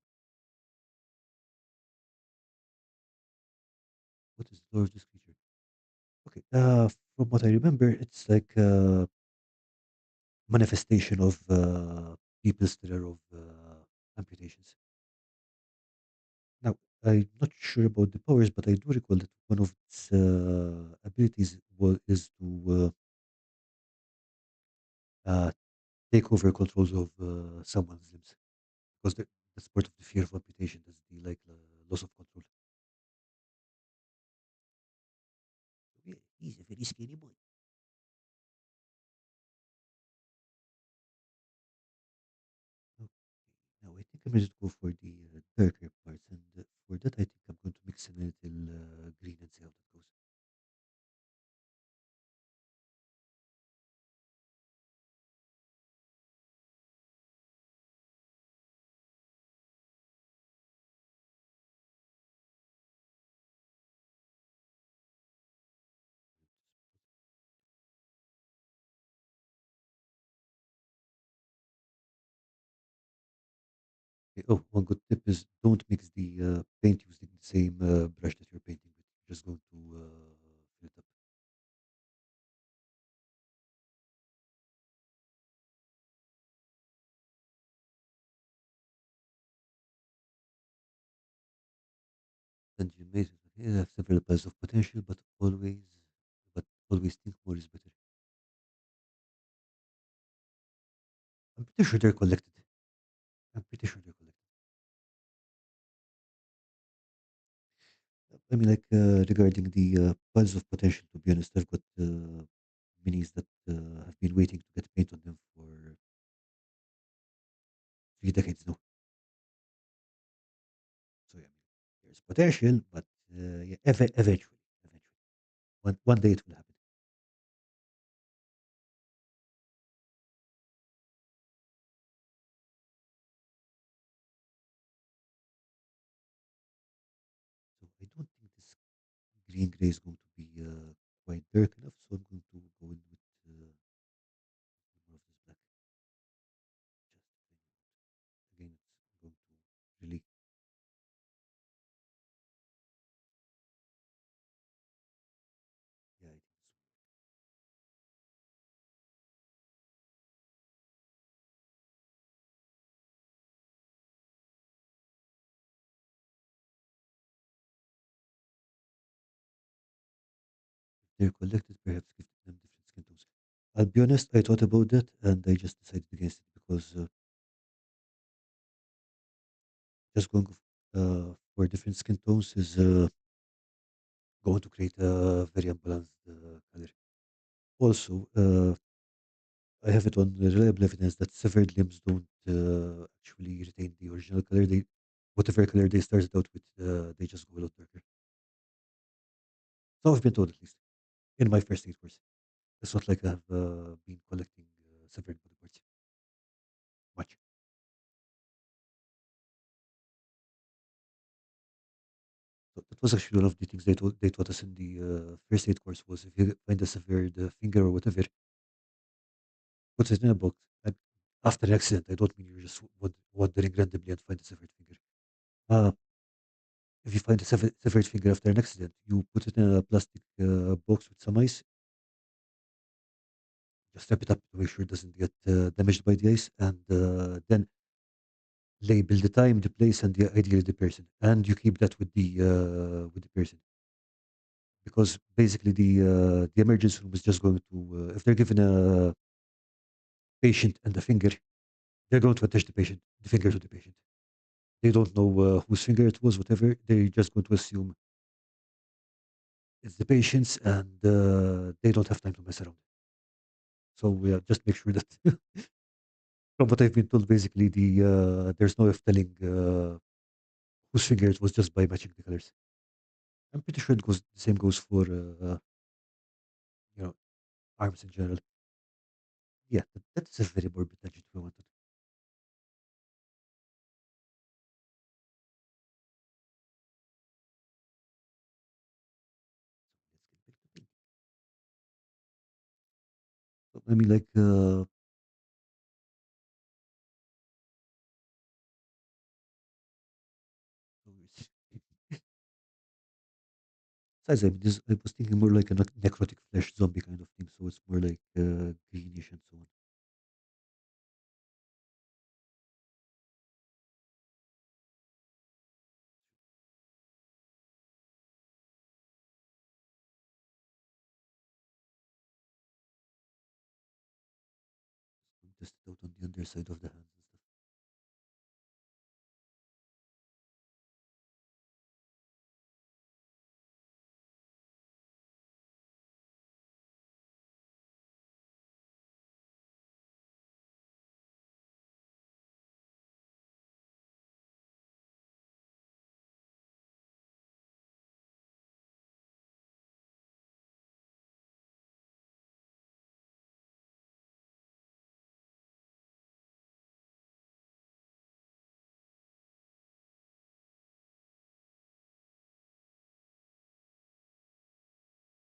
What is the lore of this creature? Okay, from what I remember, it's like a manifestation of people's terror of amputations. Now, I'm not sure about the powers, but I do recall that one of its abilities is to uh, take over controls of someone's limbs, because that's part of the fear of amputation, is the like loss of control. Yeah, he's a very scary boy. Okay. Now I think I'm going to go for the darker parts, and for that I think I'm going to mix in a little green and see how that goes. Okay. Oh, one good tip is don't mix the paint using the same brush that you're painting with. You're just going to fill it up. And you may have several piles of potential, but always think more is better. I'm pretty sure they're collected. I'm pretty sure they're collected. I mean, like regarding the piles of potential, to be honest, I've got minis that have been waiting to get paint on them for 3 decades now. So yeah, I mean, there's potential, but yeah, eventually, one day it will happen. So I don't think this green gray is going to be quite dark enough. So I'm going to go in with more of this black. Just again, it's going to really, yeah, I think they're collected, perhaps give them different skin tones. I'll be honest, I thought about that and I just decided against it because just going for different skin tones is going to create a very unbalanced color. Also, I have it on reliable evidence that severed limbs don't actually retain the original color. They, whatever color they started out with, they just go a lot darker. So I've been told, at least in my first aid course. It's not like I've been collecting severed body parts much. So that was actually one of the things they taught us in the first aid course was if you find a severed finger or whatever, put it in a box. And after an accident, I don't mean you're just wandering randomly and find a severed finger. Uh, if you find a severed finger after an accident, you put it in a plastic box with some ice, just wrap it up to make sure it doesn't get damaged by the ice, and then label the time, the place, and ideally the person, and you keep that with the person because basically the emergency room is just going to if they're given a patient and a finger, they're going to attach the finger to the patient. They don't know whose finger it was, whatever. They're just going to assume it's the patient's, and they don't have time to mess around. So just make sure that from what I've been told, basically there's no way of telling whose finger it was just by matching the colors. I'm pretty sure the same goes for you know arms in general. Yeah, that's a very morbid tangent if I wanted. I mean, like, besides, I mean, this, I was thinking more like a necrotic flesh zombie kind of thing, so it's more like greenish and so on. Just out on the underside of the hands and stuff.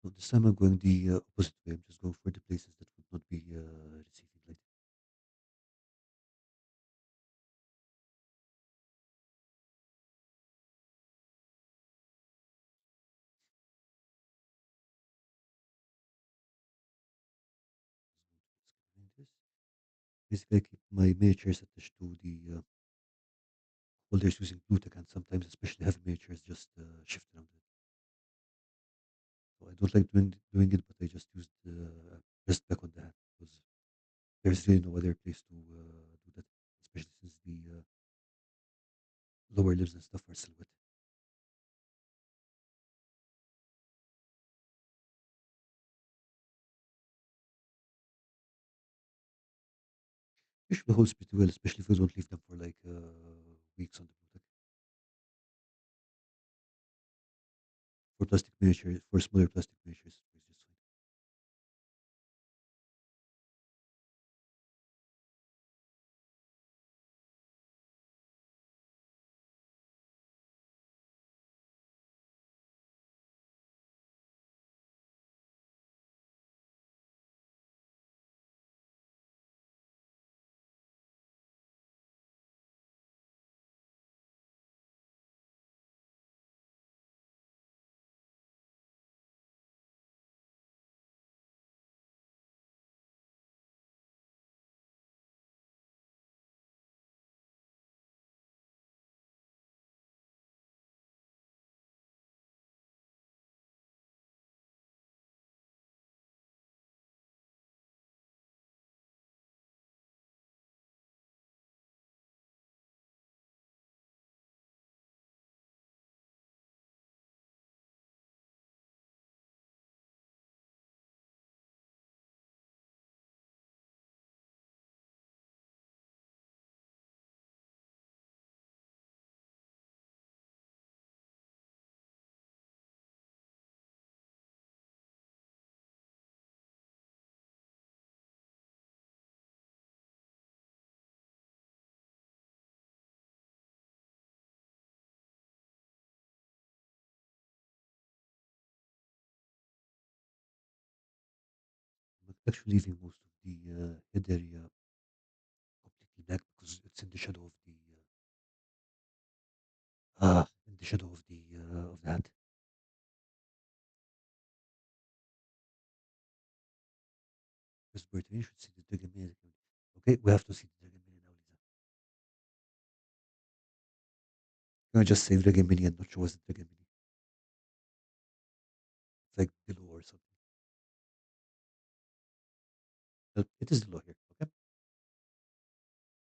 So this time I'm going the opposite way. I'm just going for the places that would not be receiving light. Just going to behind this. Basically, I keep my miniatures attached to the holders using blue tack, and sometimes, especially heavy miniatures, just shift around it. So I don't like doing it, but I just used rest back on the hand because there's really no other place to do that, especially since the lower limbs and stuff are still wet. Usually holds pretty well, especially if you don't leave them for like weeks on the blue tack. For plastic miniatures, for smaller plastic miniatures, it's just fine. I'm actually leaving most of the head area completely black because it's in the shadow of the in the shadow of the hand. Because Bertrand should see the dragon mini. Okay, we have to see the dragon mini now, Lisa. Can I just say dragon mini and not show us the dragon mini? It's like the law or something. It is the law here, okay?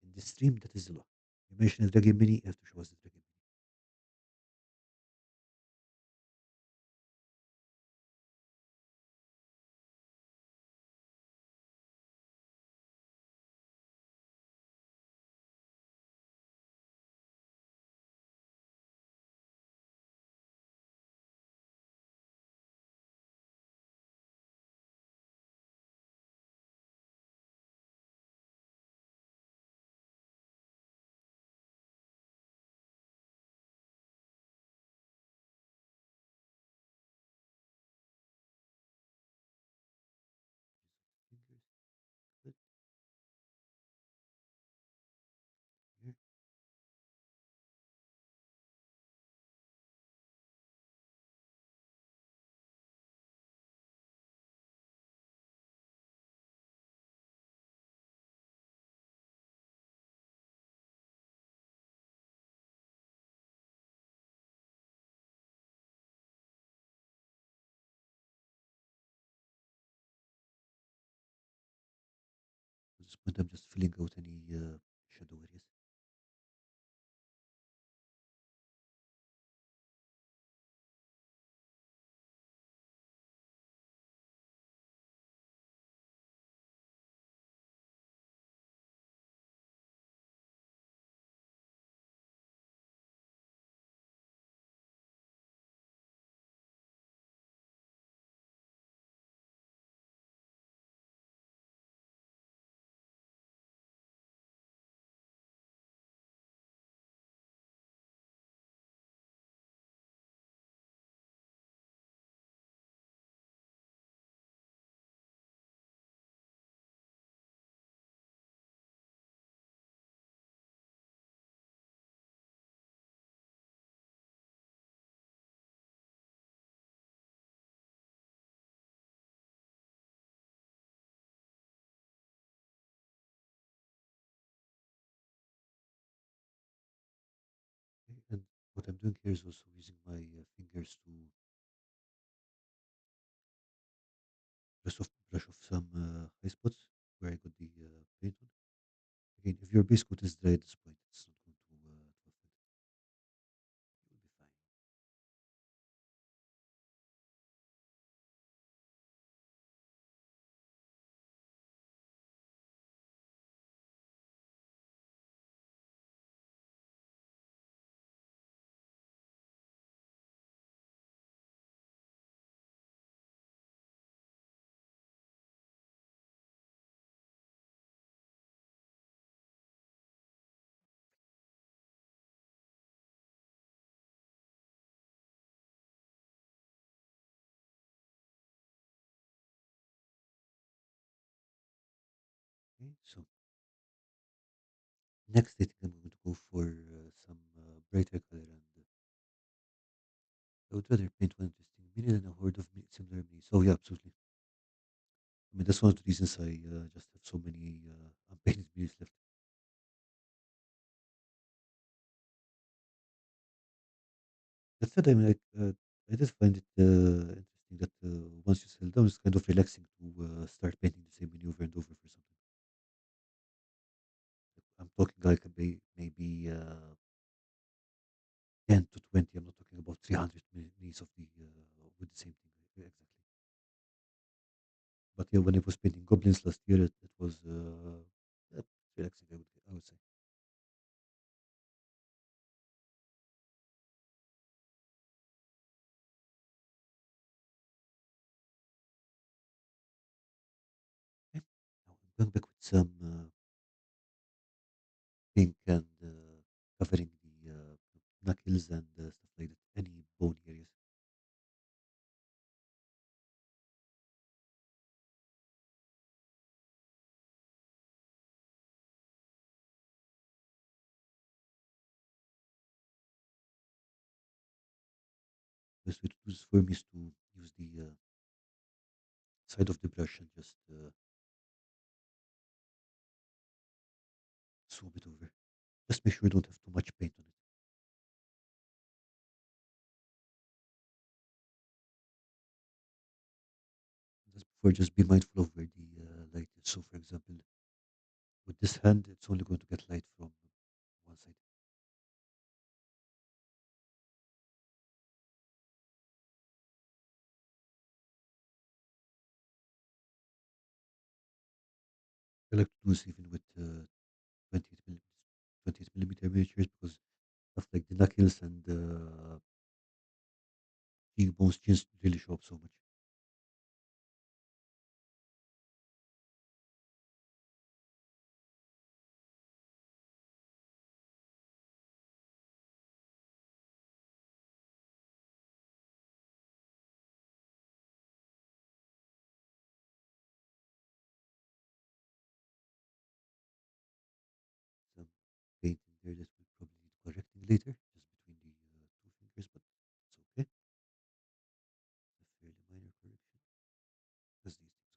In this stream, that is the law. You mention a dragon mini, you have to show us the dragon mini. this point, I'm just filling out any shadow areas. Okay, and what I'm doing here is also using my fingers to brush off some high spots where I got the paint on. Again, if your base coat is dry at this point, it's not going to affect. You'll be fine. Okay, so next I think I'm going to go for some brighter color, and I would rather paint one interesting mini than a horde of similar minis. So yeah, absolutely. I mean, that's one of the reasons I just have so many unpainted minis left. That said, I mean, I did find it interesting that once you settle down, it's kind of relaxing to start painting the same mini over and over for something. I'm talking like maybe 10 to 20. I'm not talking about 300 minis of the with the same thing. Exactly. But yeah, when I was painting goblins last year, it was relaxing. I would say. Okay. Now I'm going back with some pink and covering the knuckles and stuff like that. Any bone areas. Best way to do this for me is to use the side of the brush and just swab it over. Just make sure you don't have too much paint on it. Just before, just be mindful of where the light is. So, for example, with this hand, it's only going to get light from one side. I like to do this even with 28 millimeters, 28 millimeter miniatures because stuff like the knuckles and cheekbones just really show up so much. Some paint in there that will probably need correcting later, just between the two fingers, but it's okay. It's a fairly minor correction, as these things go.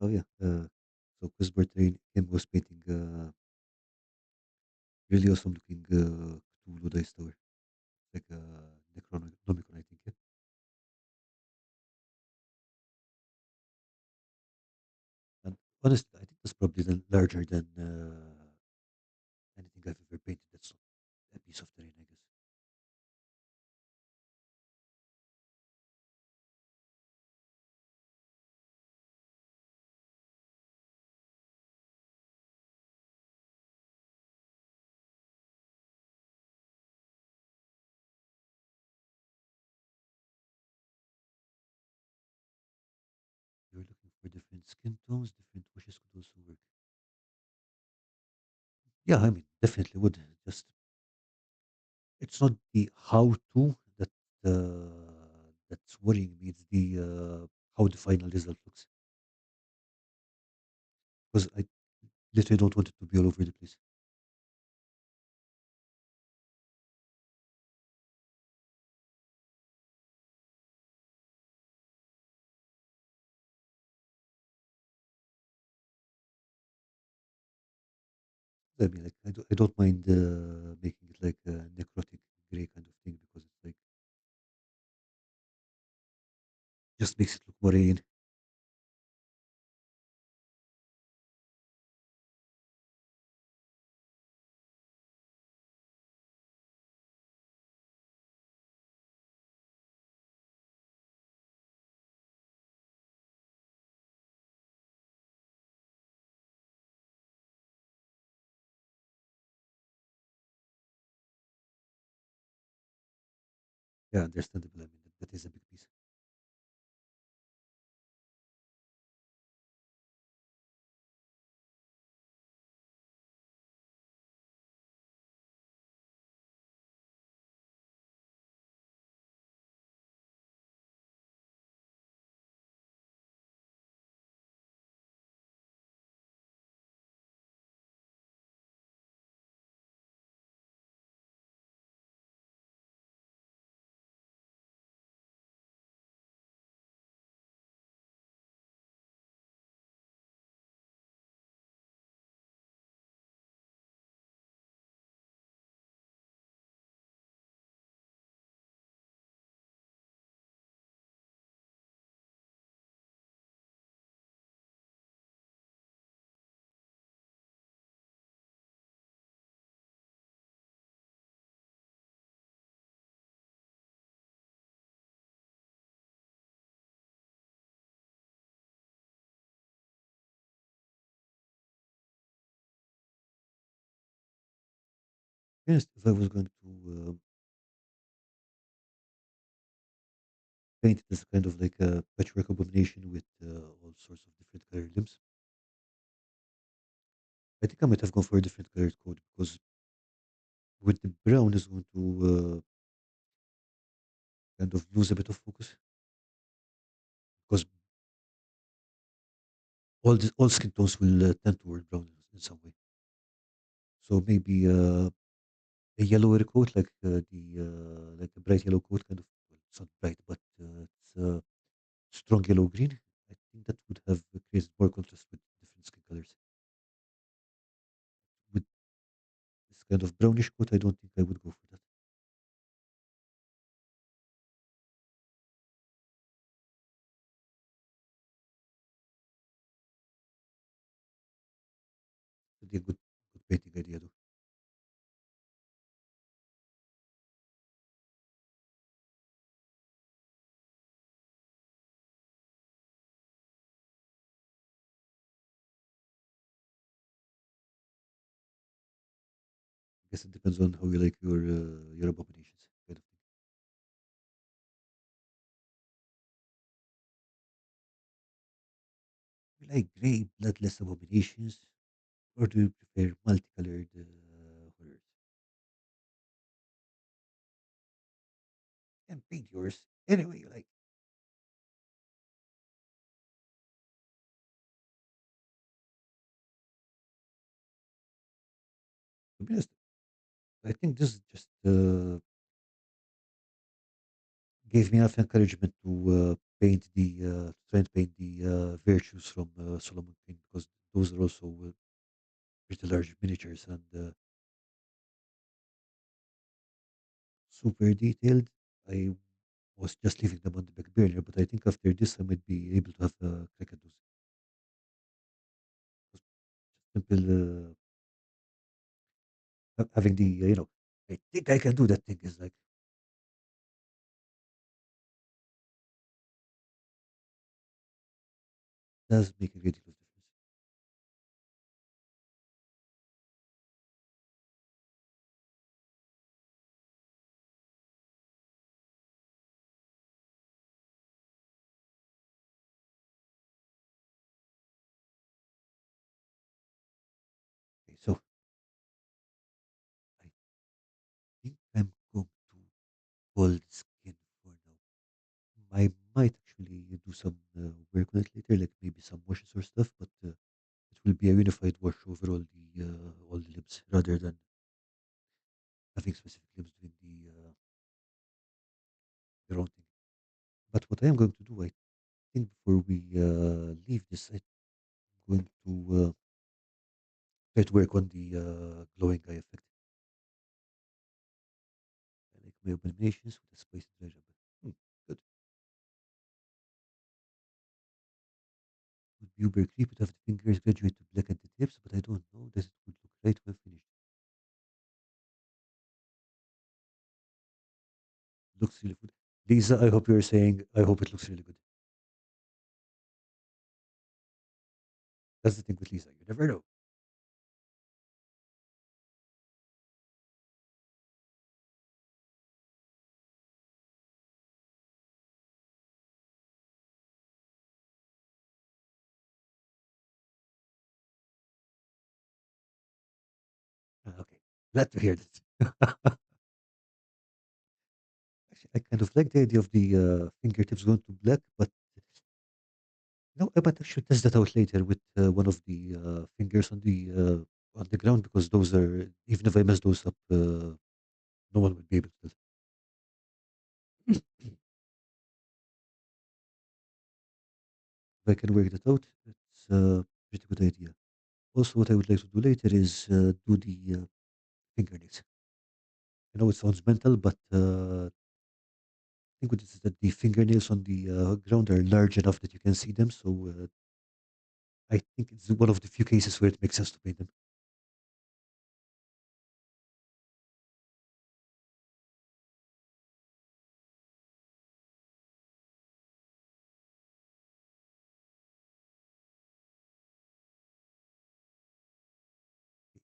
Oh yeah. So Chris Bertrain, him was painting really awesome looking Cthulhu dice tower, like Necronomicon, I think. Yeah. And honestly, I think that's probably larger than anything I've ever painted. That's not a piece of terrain, I guess. You're looking for different skin tones, different washes could also work. Yeah, I mean, definitely would. Just it's not the how to that's worrying me. It's the how the final result looks. Because I literally don't want it to be all over the place. I mean, like I don't mind making it like a necrotic gray kind of thing because it's like just makes it look more alien. Yeah, understandable. I mean, that is a big piece. Yes, if I was going to paint it as kind of like a patchwork abomination with all sorts of different colored limbs, I think I might have gone for a different colored code because with the brown is going to kind of lose a bit of focus because all skin tones will tend toward brown in some way. So maybe a yellower coat, like like a bright yellow coat, kind of. Well, it's not bright, but it's strong yellow green. I think that would have created more contrast with different skin colors. With this kind of brownish coat, I don't think I would go for that. Would be a good painting idea, though. I guess it depends on how you like your abominations, kind of thing. You like gray, bloodless abominations, or do you prefer multicolored horrors? And paint yours any way you like. To be honest, I think this just gave me enough encouragement to try and paint the virtues from Solomon King because those are also pretty large miniatures and super detailed. I was just leaving them on the back burner, but I think after this I might be able to have a crack at those. Simple having the I think I can do that thing is like does make a ridiculous difference. Okay, so I think I'm going to pull the skin for now. I might actually do some work on it later, like maybe some washes or stuff, but it will be a unified wash over all the limbs rather than having specific limbs doing their own thing. But what I am going to do, I think before we leave this, I'm going to try to work on the glowing eye effect. I like my abominations with a spicy treasure. Hmm, good. Would be uber creepy to have the fingers graduate to black at the tips, but I don't know that it would look right when finished. Looks really good. Lisa, I hope you're saying, I hope it looks really good. That's the thing with Lisa. You never know. Okay. Glad to hear that. Actually, I kind of like the idea of the fingertips going to black, but I might actually test that out later with one of the fingers on the ground because those are even if I mess those up, no one will be able to. If I can work that out, it's a pretty good idea. Also, what I would like to do later is do the fingernails. I know it sounds mental, but I think what it is that the fingernails on the ground are large enough that you can see them. So I think it's one of the few cases where it makes sense to paint them.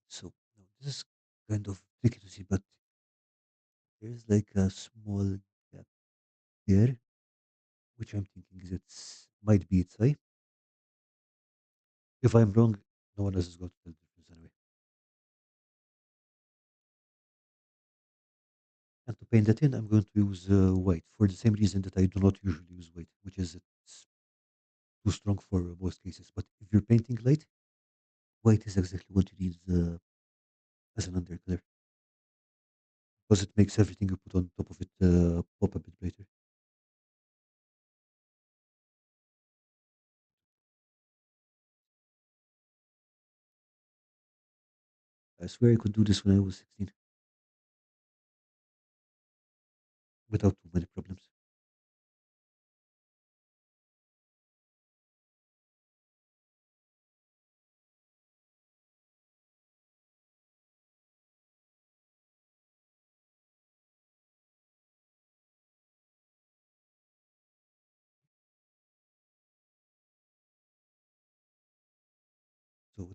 So now this is kind of tricky to see, but there's like a small gap there, which I'm thinking is it's might be its eye. If I'm wrong, no one else is going to tell the difference anyway. And to paint that in, I'm going to use white for the same reason that I do not usually use white, which is it's too strong for most cases. But if you're painting light, white is exactly what you need as an undercolor because it makes everything you put on top of it pop a bit brighter. I swear I could do this when I was 16 without too many problems. So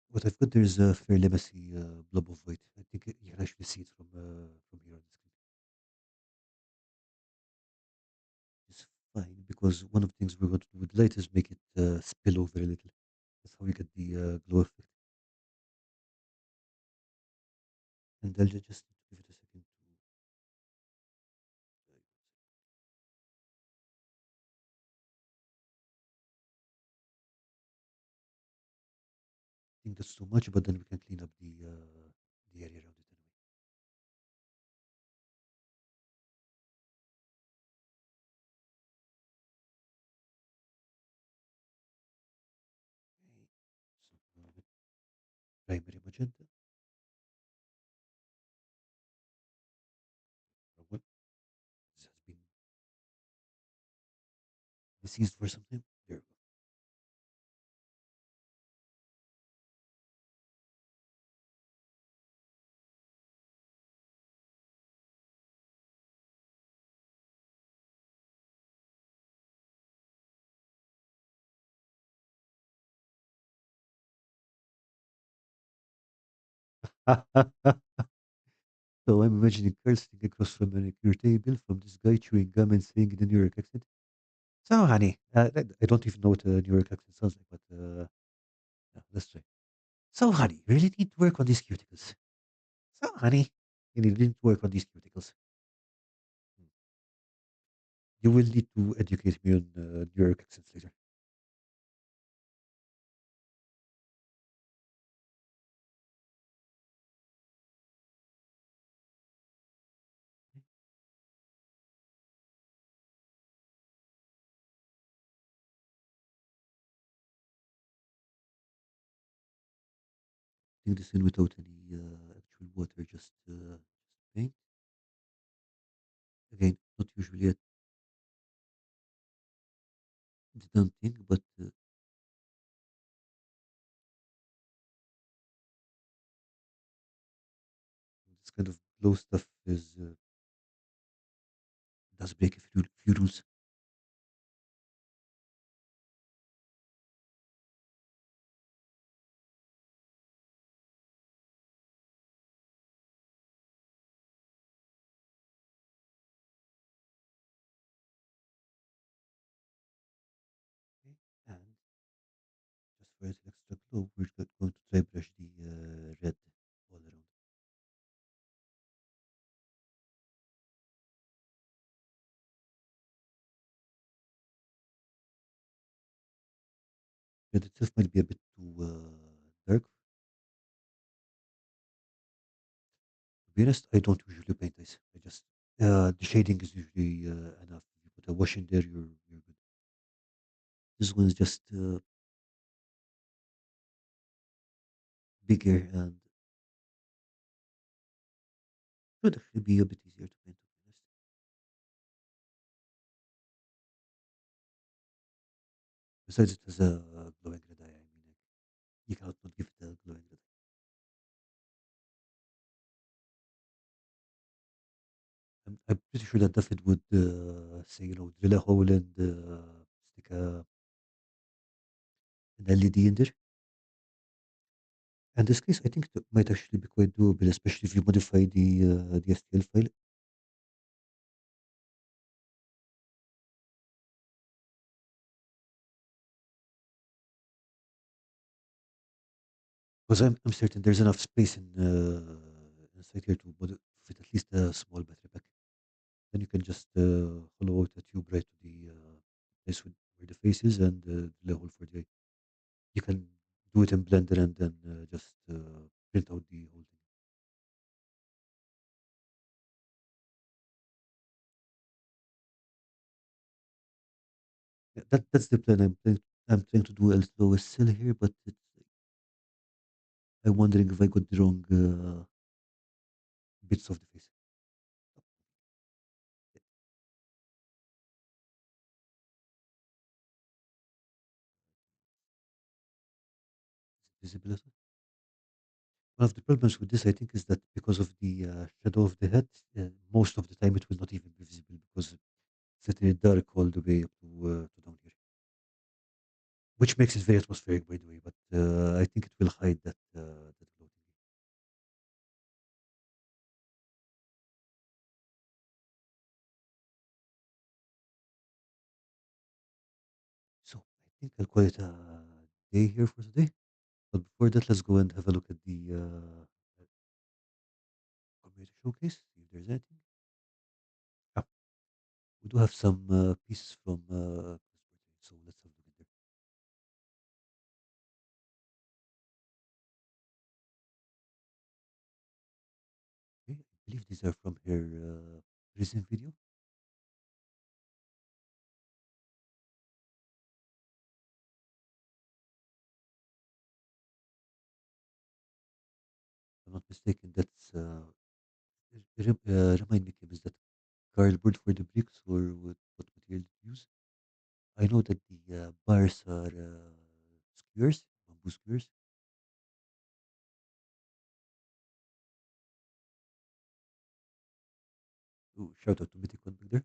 what I've got there is a fairly messy blob of white. I think you can actually see it from here on the screen. It's fine because one of the things we're going to do with light is make it spill over a little. That's how we get the glow effect. And I'll just give it a second to. I think that's too much, but then we can clean up the area around it anyway. primary magenta. Or what? This has been deceased for some time. There we go. So I'm imagining Karl sitting across from your table from this guy chewing gum and saying in a New York accent, "So, honey, I don't even know what a New York accent sounds like, but yeah, let's try. So, honey, you really need to work on these cuticles. So, honey, you really need to work on these cuticles. Hmm. You will need to educate me on New York accents later. Putting this in without any actual water, just paint. Again, not usually the done thing, but this kind of glow stuff is does break a few rules. Okay? And just for it extra glow, we're going to dry brush the red all around. Red itself might be a bit too dark. To be honest, I don't usually paint ice. I just the shading is usually enough. You put a wash in there, you're good. This one is just bigger and should actually be a bit easier to paint. To be honest, besides it has a glowing red eye. I mean, like, you cannot not give it a glowing red eye. I'm pretty sure that David would say, drill a hole and stick an LED in there. In this case, I think it might actually be quite doable, especially if you modify the STL file. Because I'm certain there's enough space inside here to fit at least a small battery pack. Then you can just hollow out a tube right to the place where the face is and drill a hole for the eye. You can do it in Blender and then just print out the whole thing. Yeah, that's the plan. I'm trying to do a slow cell here, but I'm wondering if I got the wrong bits of the face. Is it visible as well? One of the problems with this, I think, is that because of the shadow of the head, most of the time it will not even be visible because it's literally dark all the way up to down here, which makes it very atmospheric, by the way. But I think it will hide that floating. So I think I'll call it a day here for today. But before that, let's go and have a look at the computer showcase. See if there's anything. Ah, we do have some pieces from so let's have a look at there. Okay, I believe these are from her recent video. mistaken, that's remind me, Kim, is that cardboard for the bricks or what material did you use? I know that the bars are skewers, bamboo skewers. Oh, shout out to Mythic One back there.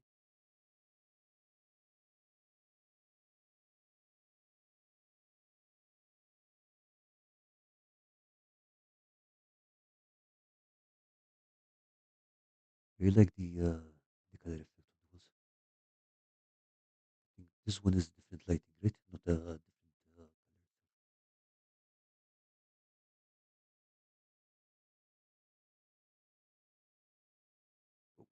I like the color effect of the walls. I think this one is different lighting, right? Not a different color. Oh,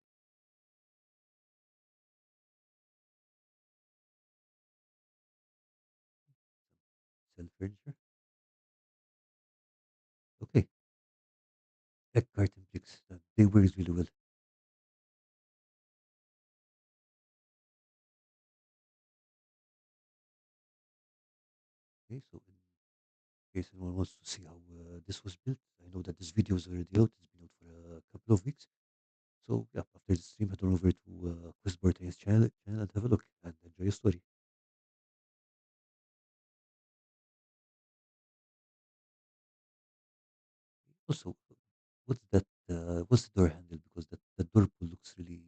sell furniture. Okay, egg carton bricks. They work really well. Okay, so in case anyone wants to see how this was built, I know that this video is already out. It's been out for a couple of weeks. So yeah, after the stream, head on over to Chris Bartay's channel and have a look and enjoy your story. Also, what's that? What's the door handle? Because the door pull looks really.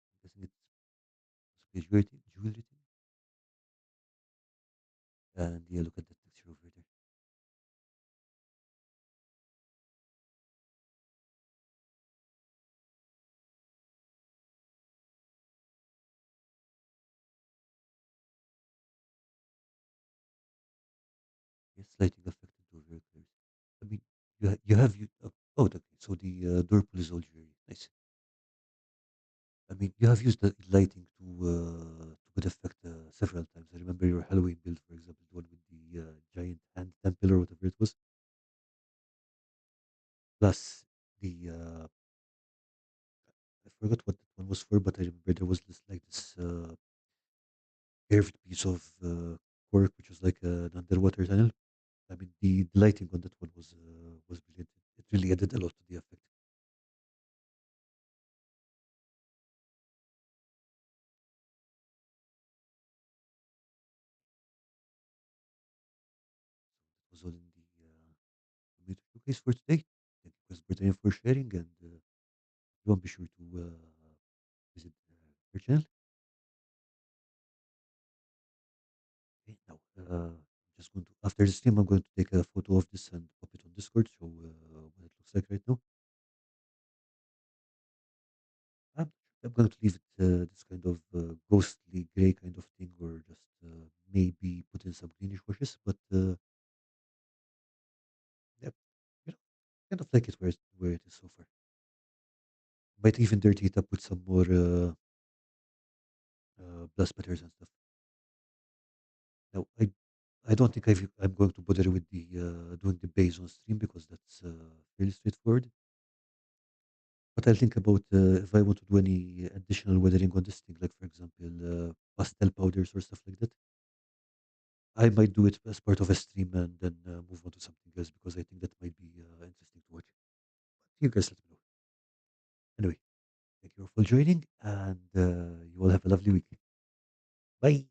I'm guessing it's jewelry thing. And yeah, look at that texture over there. Yes, lighting effect into very clear. I mean, you have you. Oh, okay. So the door pull is all jewelry. Nice. I mean, you have used the lighting to good effect several times. I remember your Halloween build, for example, the one with the giant hand temple or whatever it was. Plus the I forgot what that one was for, but I remember there was this like this curved piece of cork, which was like an underwater tunnel. I mean, the lighting on that one was brilliant. It really added a lot to the effect. So that was all in the computer showcase for today. Thank you, Chris Britain, for sharing, and everyone be sure to visit her channel. Okay, now, just going to after the stream, I'm going to take a photo of this and pop it on Discord, so what it looks like right now. I'm going to leave it this kind of ghostly gray kind of thing, or just maybe put in some greenish washes. But yeah, you know, kind of like it where it is so far. Might even dirty it up with some more blast splatters and stuff. Now, I don't think I'm going to bother with the doing the base on stream because that's fairly straightforward. But I'll think about if I want to do any additional weathering on this thing, like for example, pastel powders or stuff like that. I might do it as part of a stream and then move on to something else because I think that might be interesting to watch. But you guys let me know. Anyway, thank you all for joining and you all have a lovely week. Bye.